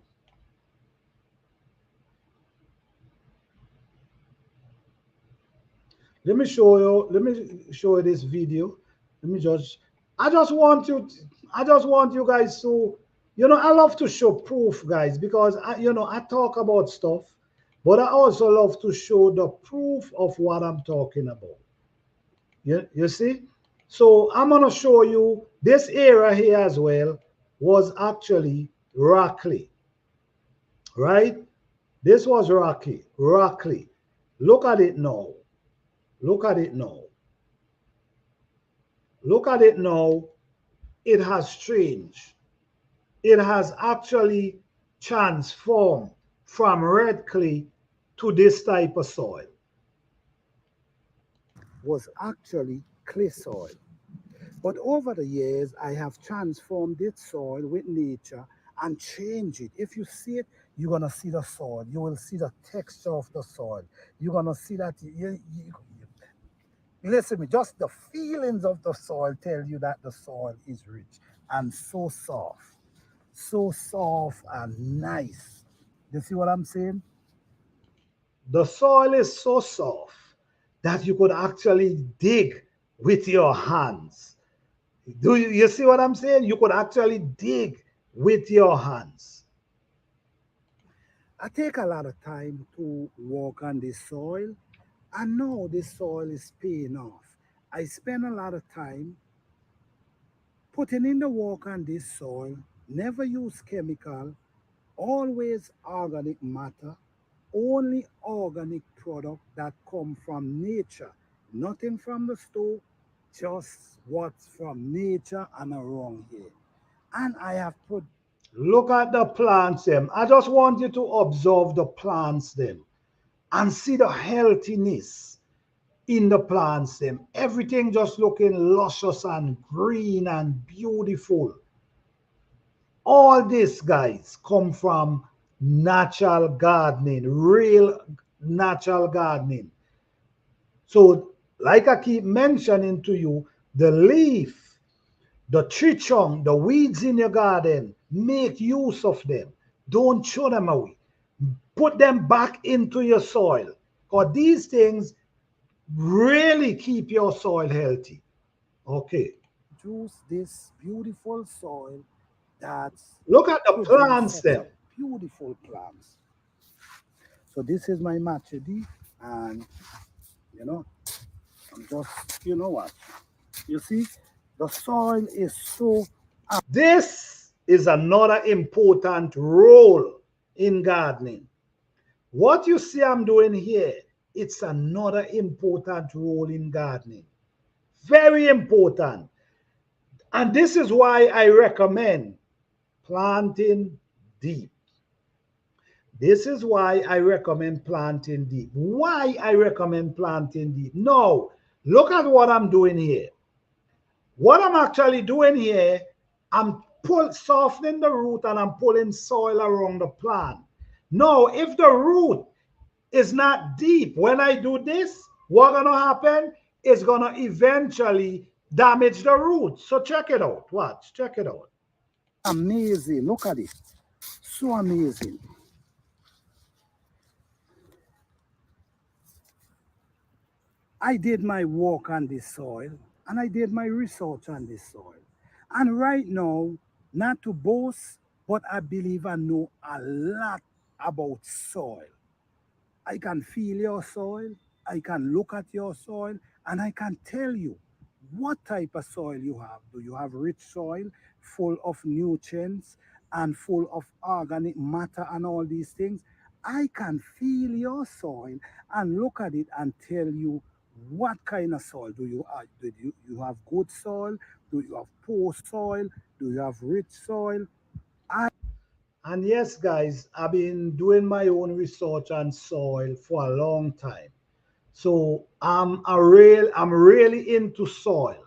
Let me show you this video. Let me just I just want you I just want you guys to I love to show proof, guys, because I talk about stuff But I also love to show the proof of what I'm talking about. You see? So I'm going to show you this area here as well was actually rocky, right? This was rocky. Look at it now. Look at it now. Look at it now. It has changed. It has actually transformed from red clay to this type of soil. Was actually clay soil. But over the years, I have transformed this soil with nature and changed it. If you see it, you're going to see the soil. You will see the texture of the soil. You're going to see that. Listen to me, just the feelings of the soil tell you that the soil is rich and so soft and nice. You see what I'm saying? The soil is so soft that you could actually dig with your hands. You see what I'm saying? You could actually dig with your hands. I take a lot of time to walk on this soil. I know this soil is paying off. I spend a lot of time putting in the work on this soil, never use chemical, always organic matter, only organic product that come from nature, nothing from the store, just what's from nature and around here. And I have put Look at the plants them. I just want you to observe the plants them and see the healthiness in the plants them. Everything just looking luscious and green and beautiful. All this, guys, come from natural gardening, real natural gardening. So, like I keep mentioning to you, the leaf, the tree trunk, the weeds in your garden, make use of them. Don't throw them away. Put them back into your soil. Because these things really keep your soil healthy. Okay. juice this beautiful soil that's Look at the produce plants such them. a beautiful plants. So this is my matcha and you know, I'm just what? You see, the soil is so This is another important role in gardening. What you see I'm doing here, it's another important role in gardening. Very important. And this is why I recommend planting deep. This is why I recommend planting deep. Why I recommend planting deep? No, look at what I'm doing here. What I'm actually doing here, I'm softening the root and I'm pulling soil around the plant. Now, if the root is not deep, when I do this, what's gonna happen? It's gonna eventually damage the root. So check it out. Watch, check it out. amazing. Look at it. So amazing. I did my work on this soil and I did my research on this soil. And right now, not to boast, but I believe I know a lot about soil. I can feel your soil, I can look at your soil, and I can tell you what type of soil you have. Do you have rich soil full of nutrients and full of organic matter and all these things? I can feel your soil and look at it and tell you what kind of soil do you have. Do you have good soil? Do you have poor soil? Do you have rich soil? I And yes, guys, I've been doing my own research on soil for a long time. So I'm really into soil.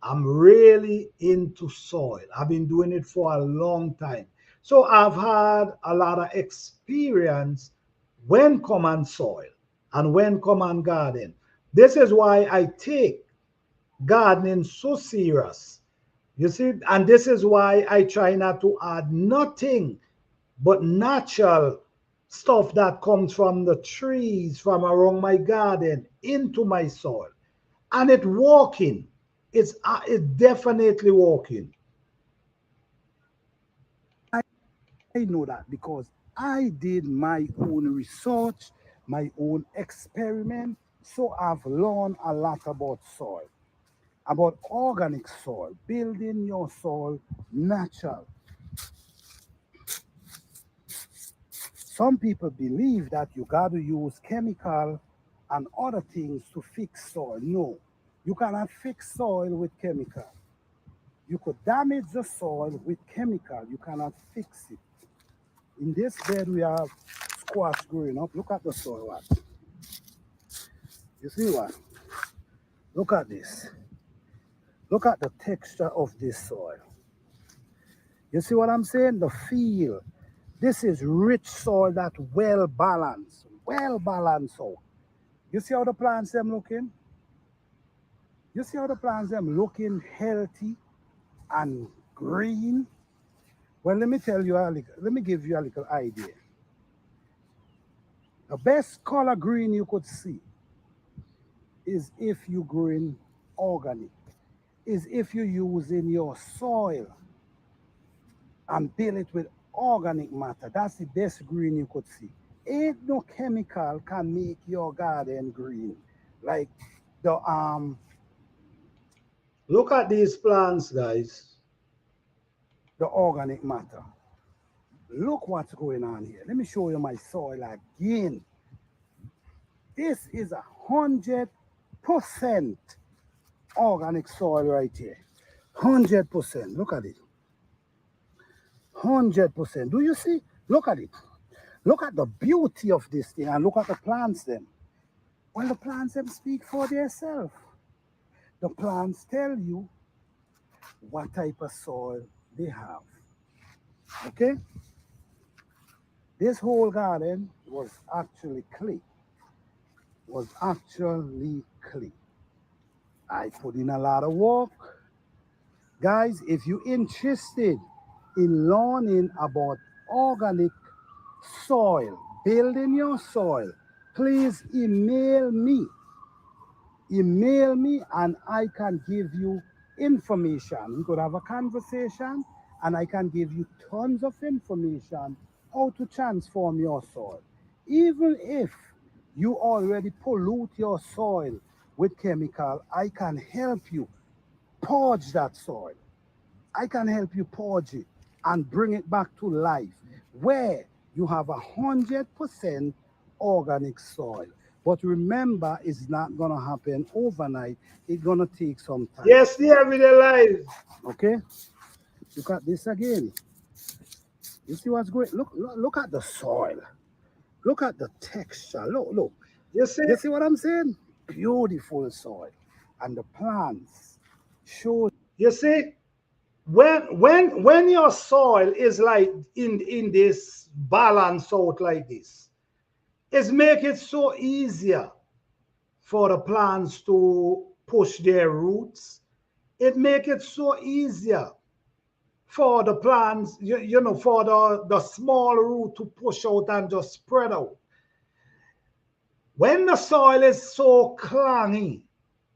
I'm really into soil. I've been doing it for a long time. So I've had a lot of experience when come on soil and when come on garden. This is why I take gardening so serious. You see, and this is why I try not to add nothing but natural stuff that comes from the trees from around my garden into my soil. And it working. It's definitely working. I know that because I did my own research, my own experiment. So I've learned a lot about soil, about organic soil, building your soil natural. Some people believe that you got to use chemical and other things to fix soil. No, you cannot fix soil with chemical. You could damage the soil with chemical. You cannot fix it. In this bed, we have squash growing up. Look at the soil. What? You see what? Look at this. Look at the texture of this soil. You see what I'm saying? The feel. This is rich soil that well balanced. Well balanced out. You see how the plants them looking? You see how the plants them looking healthy and green? Well, let me tell you let me give you a little idea. The best color green you could see is if you growing organic, is if you using your soil and build it with organic matter. That's the best green you could see. Ain't no chemical can make your garden green. Like the Look at these plants, guys. the organic matter. Look what's going on here. Let me show you my soil again. This is 100% organic soil right here. 100%. Look at it. 100%. Do you see? Look at it. Look at the beauty of this thing and look at the plants them. Well, the plants them speak for themselves. The plants tell you what type of soil they have. Okay? This whole garden was actually clay. Was actually clay. I put in a lot of work. Guys, if you're interested in learning about organic soil, building your soil, please email me. Email me and I can give you information. We could have a conversation and I can give you tons of information how to transform your soil. Even if you already pollute your soil with chemical, I can help you purge that soil. I can help you purge it and bring it back to life where you have 100% organic soil. But remember, it's not going to happen overnight. It's going to take some time. Yes, the everyday life. Okay? Look at this again. You see what's going? Look at the soil. Look at the texture. Look. You see, You see what I'm saying? Beautiful soil. And the plants show. you see, when your soil is like in this balance out like this, it's make it so easier for the plants to push their roots. It make it so easier for the plants, for the small root to push out and just spread out. When the soil is so clangy,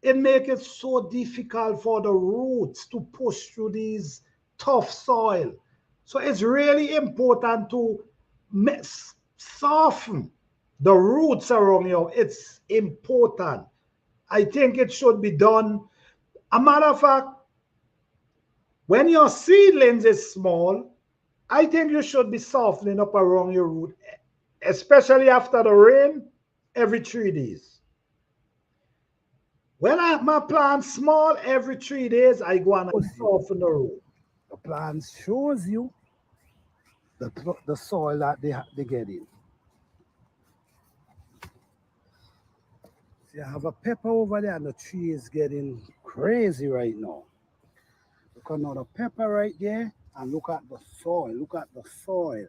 it makes it so difficult for the roots to push through these tough soil. So it's really important to soften the roots around you. It's important. I think it should be done. A matter of fact, when your seedlings is small, I think you should be softening up around your root, especially after the rain, every 3 days. When my plant's small, every 3 days, I go and I soften the root. The plants shows you the soil that they get in. See, I have a pepper over there and the tree is getting crazy right now. Look at another pepper right there and look at the soil. Look at the soil.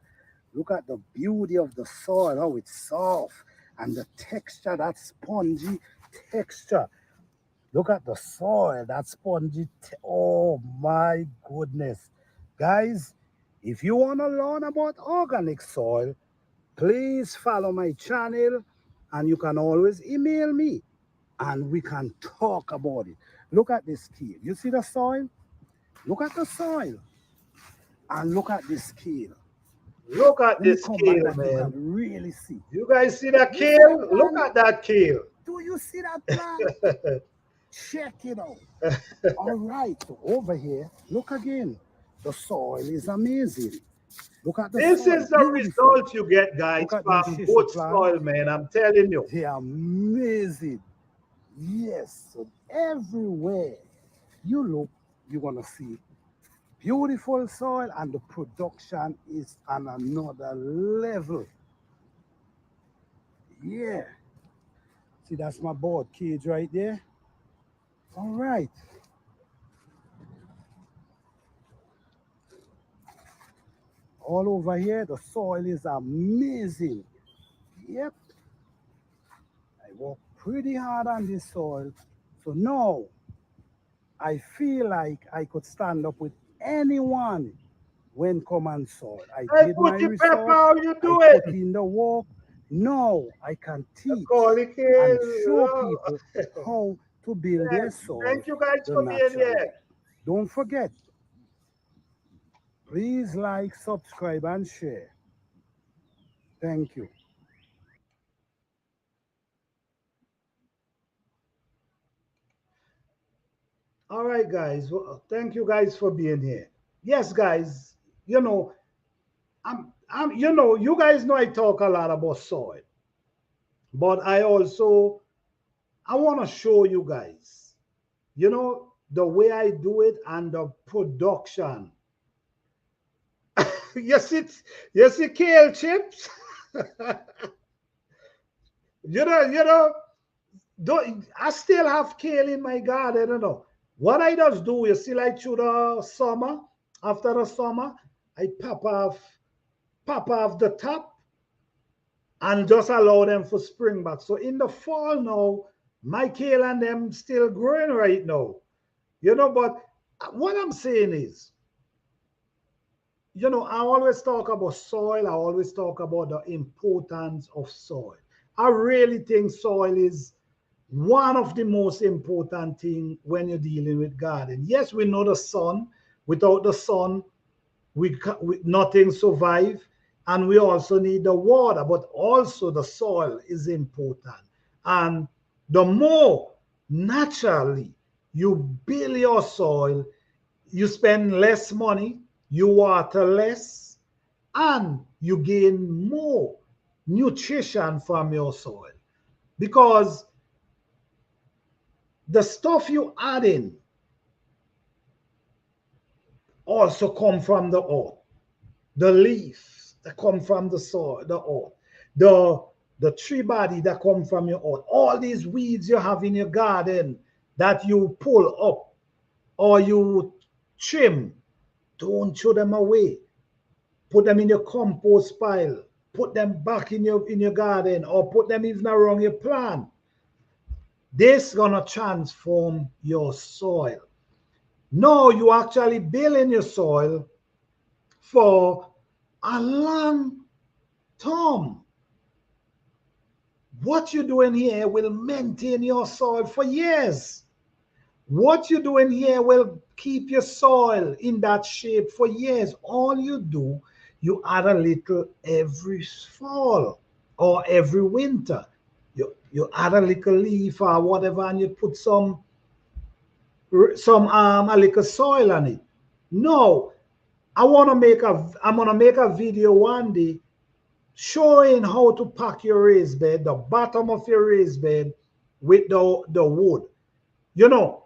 Look at the beauty of the soil, how it's soft and the texture, that spongy texture. Look at the soil, that spongy. Oh my goodness. Guys, if you want to learn about organic soil, please follow my channel and you can always email me and we can talk about it. Look at this scale. You see the soil? Look at the soil and look at this scale. Look at Let me this come back kale, that you can man. really see. You guys see that You see the kale? Look plant? at that kale. Do you see that plant? Check it out. All right, so over here, look again. The soil is amazing. Look at the This soil, is the beautiful. result you get, guys, Look at these from shishy good plants. soil, man. I'm telling you. They are amazing. Yes, so everywhere you look, you're gonna see beautiful soil, and the production is on another level. Yeah. See, that's my bird cage right there. All right. All over here, the soil is amazing. Yep. I work pretty hard on this soil. So now I feel like I could stand up with anyone when come on soil. I Hey, did my Putty Pepper, research, how you I doing? put in the work. Now I can teach Call and kale. show Oh. people how to build their Yes. soil Thank you guys the for being natural here. way. Don't forget, please like, subscribe, and share. Thank you. All right, guys. Well, thank you guys for being here. Yes, guys. You know, you guys know I talk a lot about soil, but I want to show you guys, the way I do it and the production. Yes, it's kale chips. You know, don't I still have kale in my garden, What I just do, you see, like through the summer, after the summer, I pop off the top and just allow them for spring back. So in the fall now, my kale and them still growing right now. But what I'm saying is, I always talk about soil. I always talk about the importance of soil. I really think soil is one of the most important thing when you're dealing with garden. Yes, we know the sun. Without the sun, we nothing survive, and we also need the water, but also the soil is important. And the more naturally you build your soil, you spend less money, you water less, and you gain more nutrition from your soil, because the stuff you add in also come from the earth. The leaves that come from the soil, the earth, the the tree body that come from your earth, all these weeds you have in your garden that you pull up or you trim, don't throw them away. Put them in your compost pile. Put them back in your garden, or put them even around your plant. This gonna transform your soil. No, you actually building your soil for a long term. What you're doing here will maintain your soil for years. What you're doing here will keep your soil in that shape for years. All you do, you add a little every fall or every winter. You add a little leaf or whatever, and you put some a little soil on it. No, I'm gonna make a video one day showing how to pack your raised bed, the bottom of your raised bed with the wood. You know,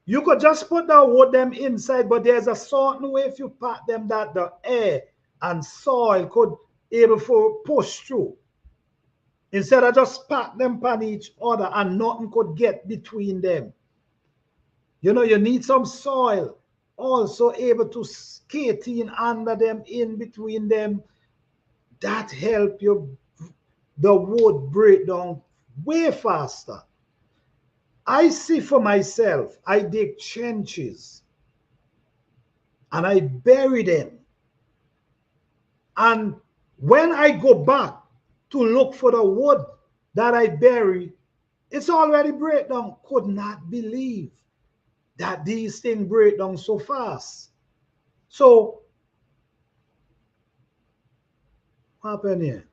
you could just put the wood them inside, but there's a certain way if you pack them that the air and soil could able to push through. Instead of just pack them on each other and nothing could get between them. You need some soil also able to skate in under them, in between them. That help you the wood break down way faster. I see for myself, I dig trenches and I bury them. And when I go back to look for the wood that I bury, it's already break down. Could not believe that these things break down so fast. So happen here?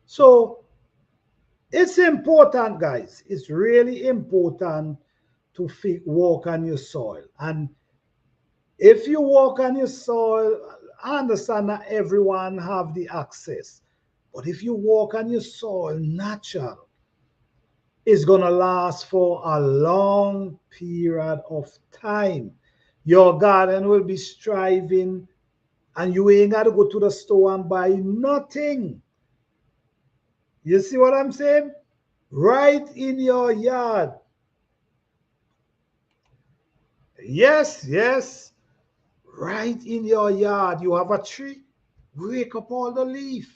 So it's important, guys. It's really important to walk on your soil. And if you walk on your soil, I understand that everyone have the access. But if you walk on your soil natural, it's going to last for a long period of time. Your garden will be striving and you ain't got to go to the store and buy nothing. You see what I'm saying? Right in your yard. Yes, yes. Right in your yard. You have a tree. Rake up all the leaf.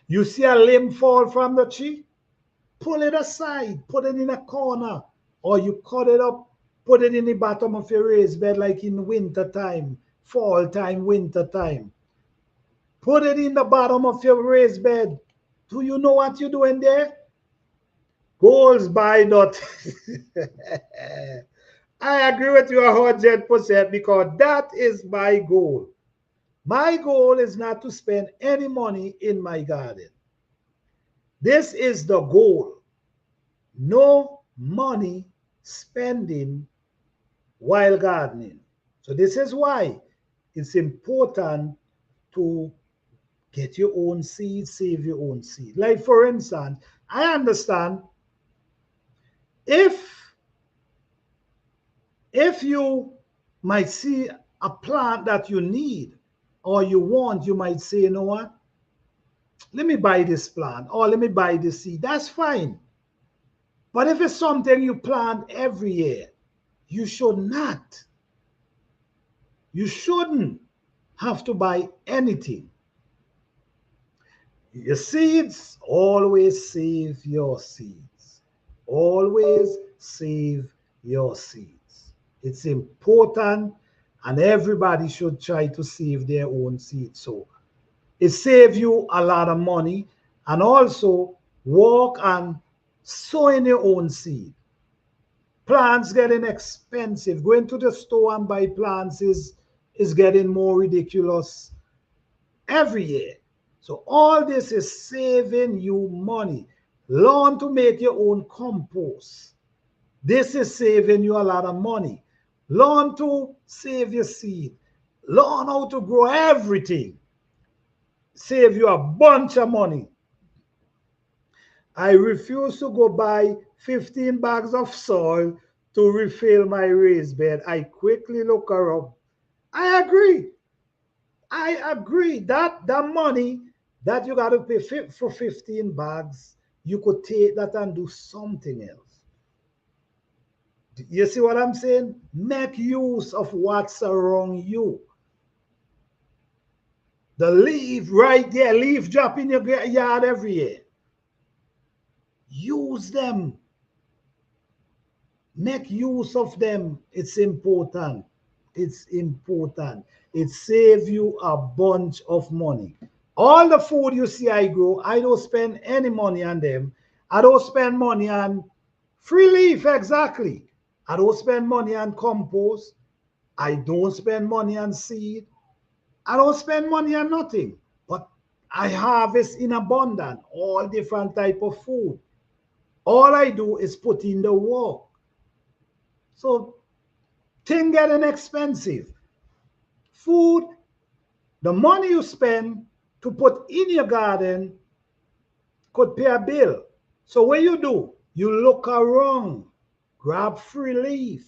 You see a limb fall from the tree? Pull it aside. Put it in a corner. Or you cut it up. Put it in the bottom of your raised bed like in winter time. Fall time, winter time. Put it in the bottom of your raised bed. Do you know what you're doing there? Goals by not. I agree with you 100% because that is my goal. My goal is not to spend any money in my garden. This is the goal. No money spending while gardening. So this is why it's important to get your own seed, save your own seed. Like for instance, I understand if you might see a plant that you need or you want, you might say, you know what? Let me buy this plant or let me buy this seed. That's fine. But if it's something you plant every year, you should not. You shouldn't have to buy anything. Your seeds, always save your seeds. Always save your seeds. It's important and everybody should try to save their own seeds. So it saves you a lot of money and also walk and sow in your own seed. Plants getting expensive. Going to the store and buy plants is getting more ridiculous every year. So all this is saving you money. Learn to make your own compost. This is saving you a lot of money. Learn to save your seed. Learn how to grow everything. Save you a bunch of money. I refuse to go buy 15 bags of soil to refill my raised bed. I quickly look around. I agree. I agree that the money that you got to pay for 15 bags, you could take that and do something else. You see what I'm saying? Make use of what's around you. The leaf right there, leaf drop in your yard every year. Use them. Make use of them. It's important. It's important. It saves you a bunch of money. All the food you see I grow, I don't spend any money on them. I don't spend money on free leaf, exactly. I don't spend money on compost. I don't spend money on seed. I don't spend money on nothing. But I harvest in abundance, all different type of food. All I do is put in the work. So things getting expensive. Food, the money you spend to put in your garden could pay a bill. So what you do? You look around, grab free leaf,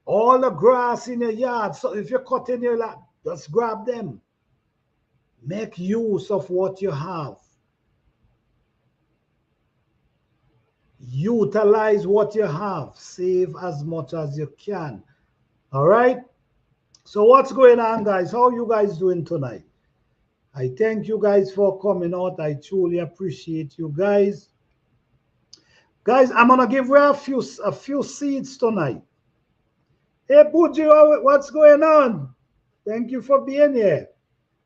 all the grass in your yard. So if you're cutting your land, just grab them. Make use of what you have. Utilize what you have. Save as much as you can. All right? So what's going on, guys? How you guys doing tonight? I thank you guys for coming out. I truly appreciate you guys. Guys, I'm gonna give you a few seeds tonight. Hey Buji, what's going on? Thank you for being here.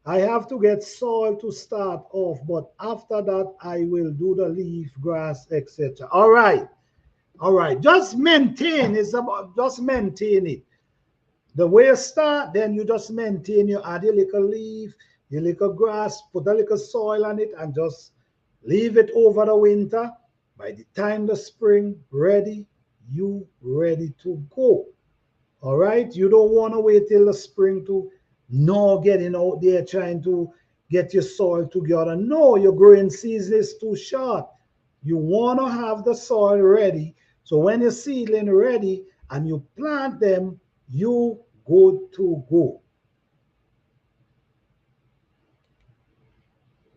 I have to get soil to start off, but after that I will do the leaf, grass, etc. All right. All right. Just maintain. It's about just maintain it. The way you start, then you just maintain. You add your little leaf, your little grass, put a little soil on it and just leave it over the winter. By the time the spring ready, you ready to go. All right. You don't want to wait till the spring to no getting out there trying to get your soil together. No, your growing season is too short. You want to have the soil ready. So when your seedling ready and you plant them, you good to go.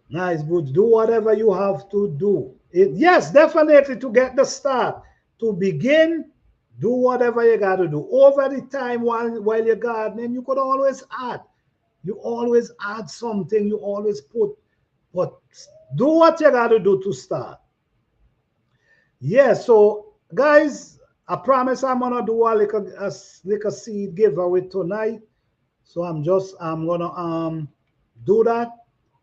Nice, good. Do whatever you have to do. Yes, definitely to get the start. To begin, do whatever you got to do. Over the time while you're gardening, you could always add. You always add something. You always put. But do what you got to do to start. Yeah, so guys, I promise I'm gonna do a seed giveaway tonight. So I'm gonna do that.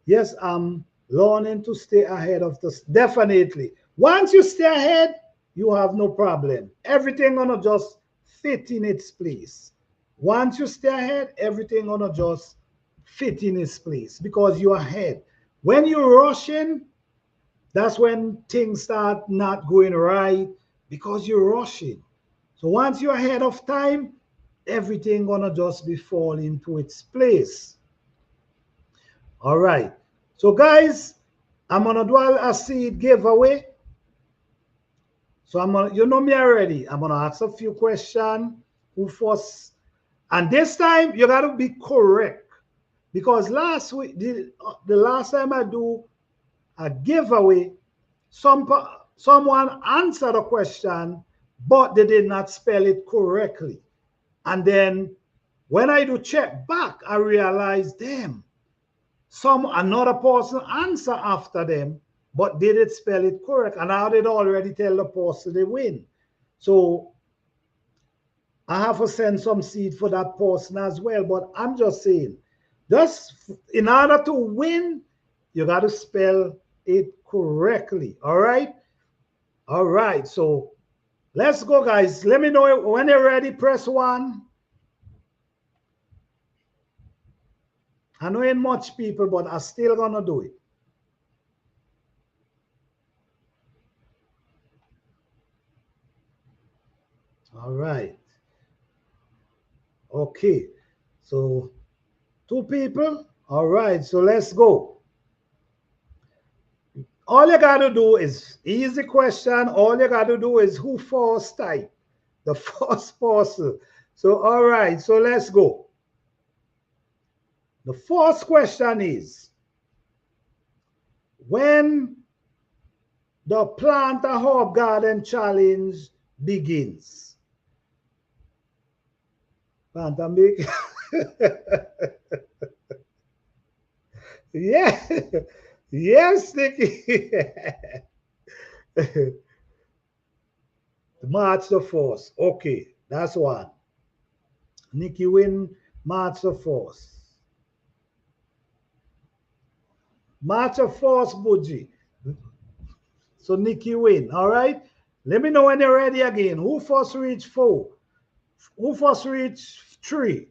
Yes, I'm learning to stay ahead of this. Definitely. Once you stay ahead, you have no problem. Everything gonna just fit in its place. Once you stay ahead, everything gonna just fit in its place because you're ahead. When you're rushing, that's when things start not going right because you're rushing. So once you're ahead of time, everything gonna just be falling to its place. All right. So guys, I'm gonna do a seed giveaway. So I'm gonna, you know me already. I'm gonna ask a few questions. Who first? And this time you gotta be correct because last week, the last time I do a giveaway, someone answered a question, but they did not spell it correctly. And then when I do check back, I realize, damn, another person answer after them, but didn't spell it correct. And I did already tell the person they win. So I have to send some seed for that person as well. But I'm just saying, just in order to win, you got to spell it correctly. All right. All right. So let's go, guys. Let me know when you're ready. Press 1. I know ain't much people, but I'm still gonna do it. All right. Okay. So 2 people. All right. So let's go. All you got to do is easy question. All you got to do is who first type the first person. So all right. So let's go. The first question is, when the Plant a Herb Garden Challenge begins? Plant a make. Yeah. Yes, Nikki. March the 1st. Okay, that's one. Nikki win March the 1st. March the 1st, Buji. So Nikki win. All right. Let me know when you're ready again. Who first reach 4? Who first reach 3?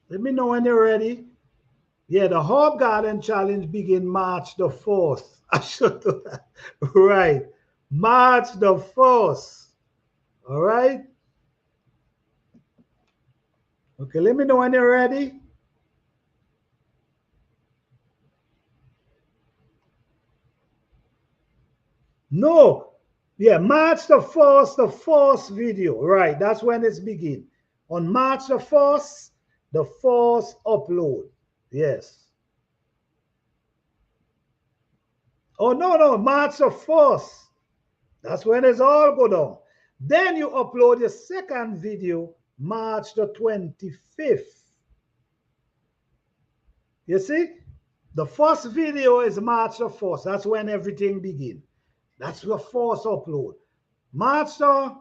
Let me know when you're ready. Yeah, the Herb Garden Challenge begin March the 4th. I should do that. Right. March the 4th. All right. Okay, let me know when you're ready. No. Yeah, March the 1st, the first video. Right. That's when it's begin. On March the 1st, the first upload. Yes. Oh, no. March the 1st. That's when it's all go down. Then you upload your second video March the 25th. You see? The first video is March the 1st. That's when everything begins. That's your first upload. March the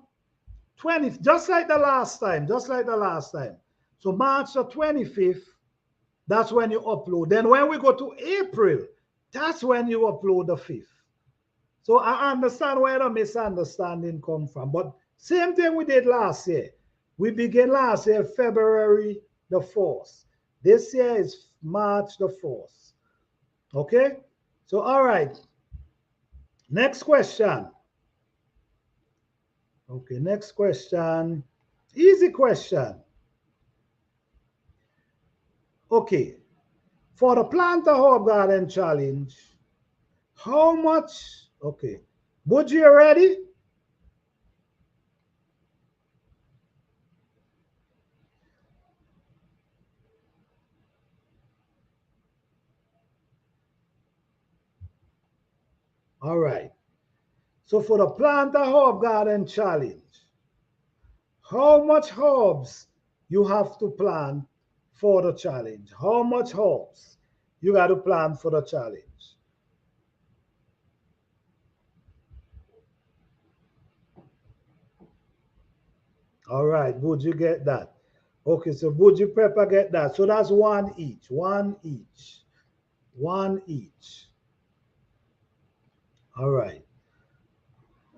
20th, just like the last time. So March the 25th, that's when you upload. Then when we go to April, that's when you upload the 5th. So I understand where the misunderstanding come from. But same thing we did last year. We began last year, February the 4th. This year is March the 4th. Okay? So, all right. Next question. Okay, next question. Easy question. Okay. For the Plant a Herb Garden Challenge, how much? Okay. Would you ready? All right. So for the Plant a Herb Garden Challenge, how much herbs you have to plant for the challenge? How much herbs you got to plant for the challenge? All right, would you get that? Okay, so would you prepare get that? So that's one each, one each, one each. All right.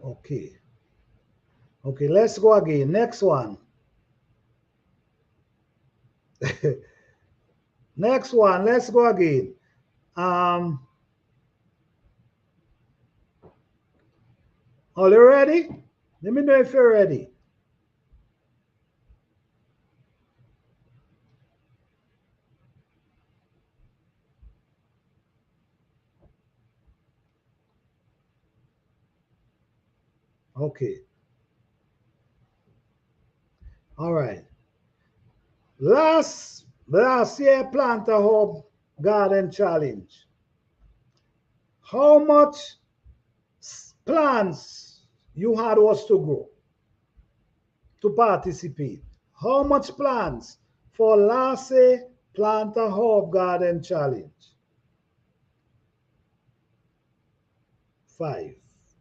Okay. Okay, let's go again. Next one. Next one. Let's go again. Um, are you ready? Let me know if you're ready. Okay. All right. Last year Plant a Herb Garden Challenge. How much plants you had was to grow to participate? How much plants for last year Plant a Herb Garden Challenge? 5.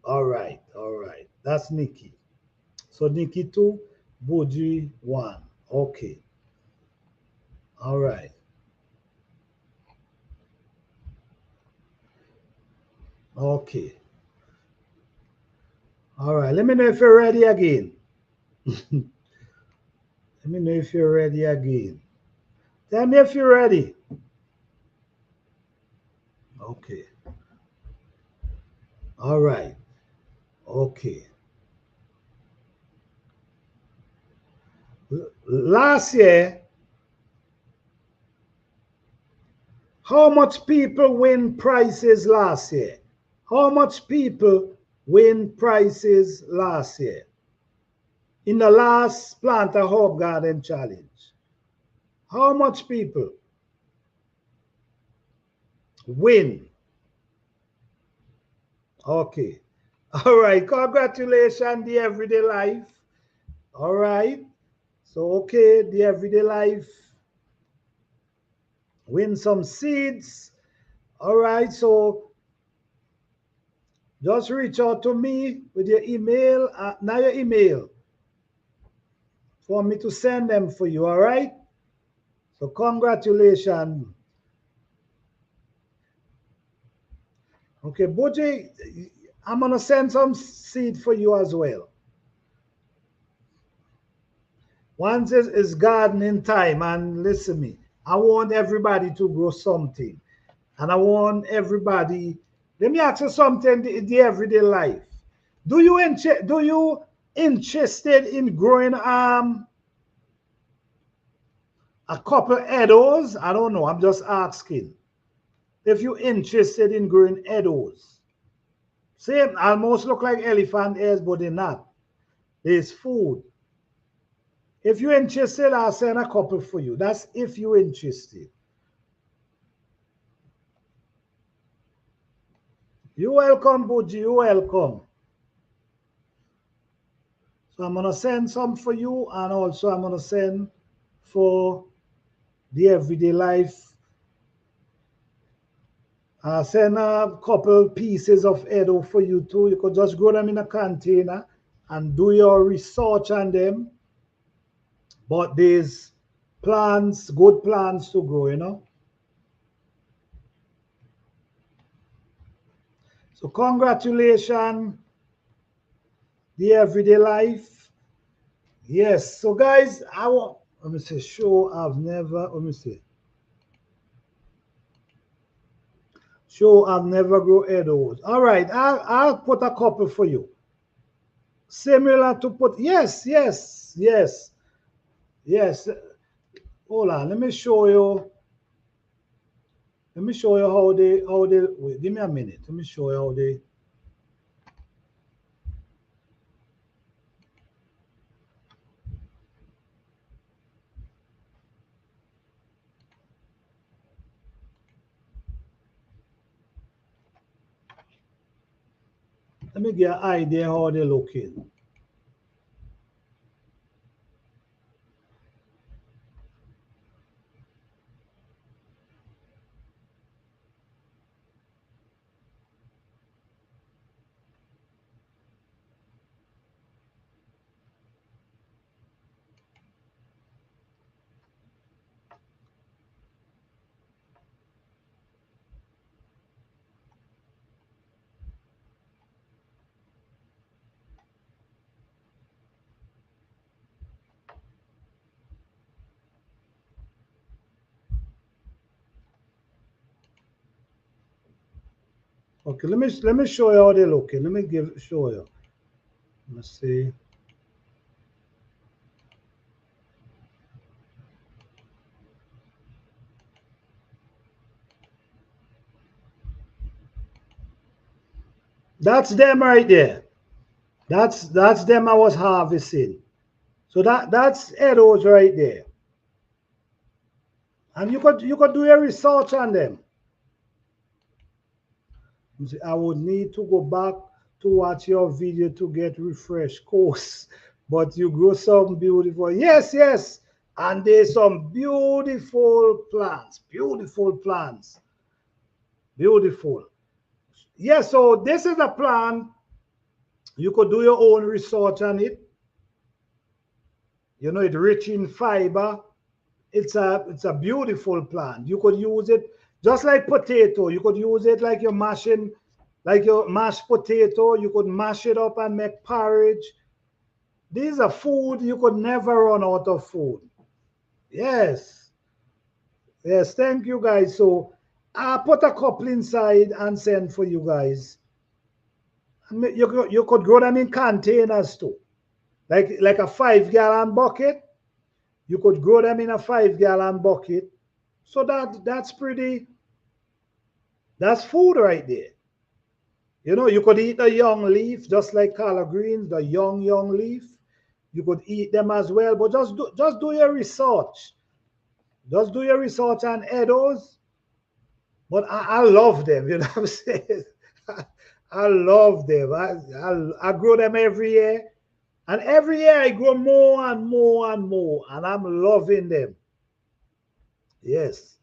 All right, all right. That's Nikki. So Nikki 2, Buji 1. Okay. All right. Okay. All right. Let me know if you're ready again. Let me know if you're ready again. Tell me if you're ready. Okay. All right. Okay. Last year, how much people win prizes last year? How much people win prizes last year? In the last Plant a Herb Garden Challenge. How much people win? Okay. All right. Congratulations, the everyday life. All right. So, okay, the everyday life. Win some seeds. All right. So, just reach out to me with your email. Now, your email for me to send them for you. All right. So, congratulations. Okay, Boji, I'm going to send some seed for you as well. Once it's gardening time, and listen me, I want everybody to grow something. And I want everybody, let me ask you something, the everyday life. Do you interested in growing a couple edibles? I don't know, I'm just asking. If you're interested in growing edibles. Same, almost look like elephant ears, but they're not. There's food. If you're interested, I'll send a couple for you. That's if you're interested. You're welcome, Buji. You're welcome. So I'm going to send some for you, and also I'm going to send for the everyday life. I'll send a couple pieces of Edo for you too. You could just grow them in a container and do your research on them. But there's plants, good plants to grow, you know. So congratulations, the everyday life. Yes. So guys, I want, let me say, show I've never, let me see. Show I've never grow edibles. All right, I'll put a couple for you. Similar to put, yes, yes, yes, yes. Hold on, let me show you. Let me show you how they, wait, give me a minute. Let me show you how they, let me get an idea how they looking. Okay, let me show you how they looking. Let me show you. Let's see. That's them right there. That's them I was harvesting. So that's arrows right there. And you could do your research on them. You see, I would need to go back to watch your video to get refreshed course. But you grow some beautiful. Yes, yes. And there's some beautiful plants. Beautiful plants. Beautiful. Yes, so this is a plant. You could do your own research on it. You know, it's rich in fiber. It's a beautiful plant. You could use it just like potato. You could use it like you're mashing, like your mashed potato. You could mash it up and make porridge. These are food you could never run out of food. Yes, yes. Thank you guys. So I put a couple inside and send for you guys. You could grow them in containers too, like a 5 gallon bucket. You could grow them in a 5 gallon bucket. So that's pretty, that's food right there. You know, you could eat the young leaf, just like collard greens, the young leaf. You could eat them as well, but just do your research. Just do your research on edibles. But I love them, you know what I'm saying? I love them. I grow them every year. And every year I grow more and more and more. And I'm loving them. Yes.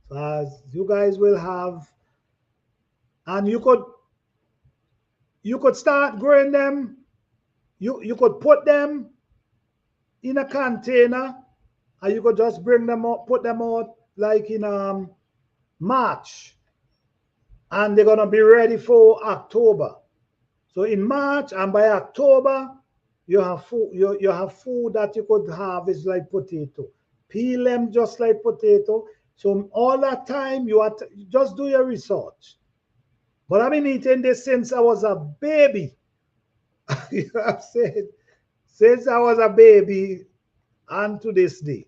So as you guys will have, and you could start growing them. You could put them in a container and you could just bring them up, put them out like in March, and they're gonna be ready for October. So in March and by October, you have food. You have food that you could harvest like potato, peel them just like potato. So all that time just do your research. But I've been eating this since I was a baby. You know what I'm saying? Since I was a baby and to this day.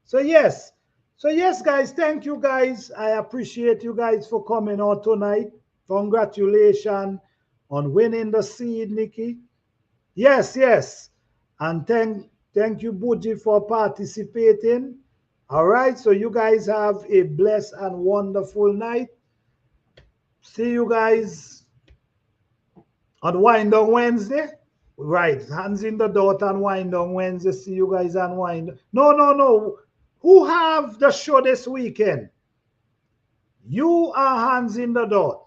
So yes. So yes, guys, thank you guys. I appreciate you guys for coming out tonight. Congratulations on winning the seed, Nikki. Yes, yes. And thank you, Buji, for participating. All right. So you guys have a blessed and wonderful night. See you guys on Wind On Wednesday. Right. Hands in the dot on Wind On Wednesday. See you guys on Wind. No, no, no. Who have the show this weekend? You are hands in the dot.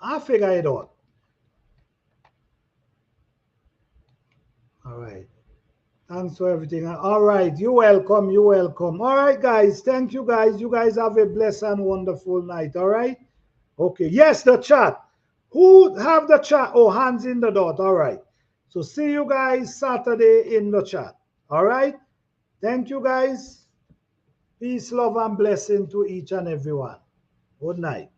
I'll figure it out. All right. Thanks for everything. All right. You're welcome. You're welcome. All right, guys. Thank you, guys. You guys have a blessed and wonderful night. All right. Okay. Yes, the chat. Who have the chat? Oh, hands in the dot. All right. So see you guys Saturday in the chat. All right. Thank you guys. Peace, love, and blessing to each and everyone. Good night.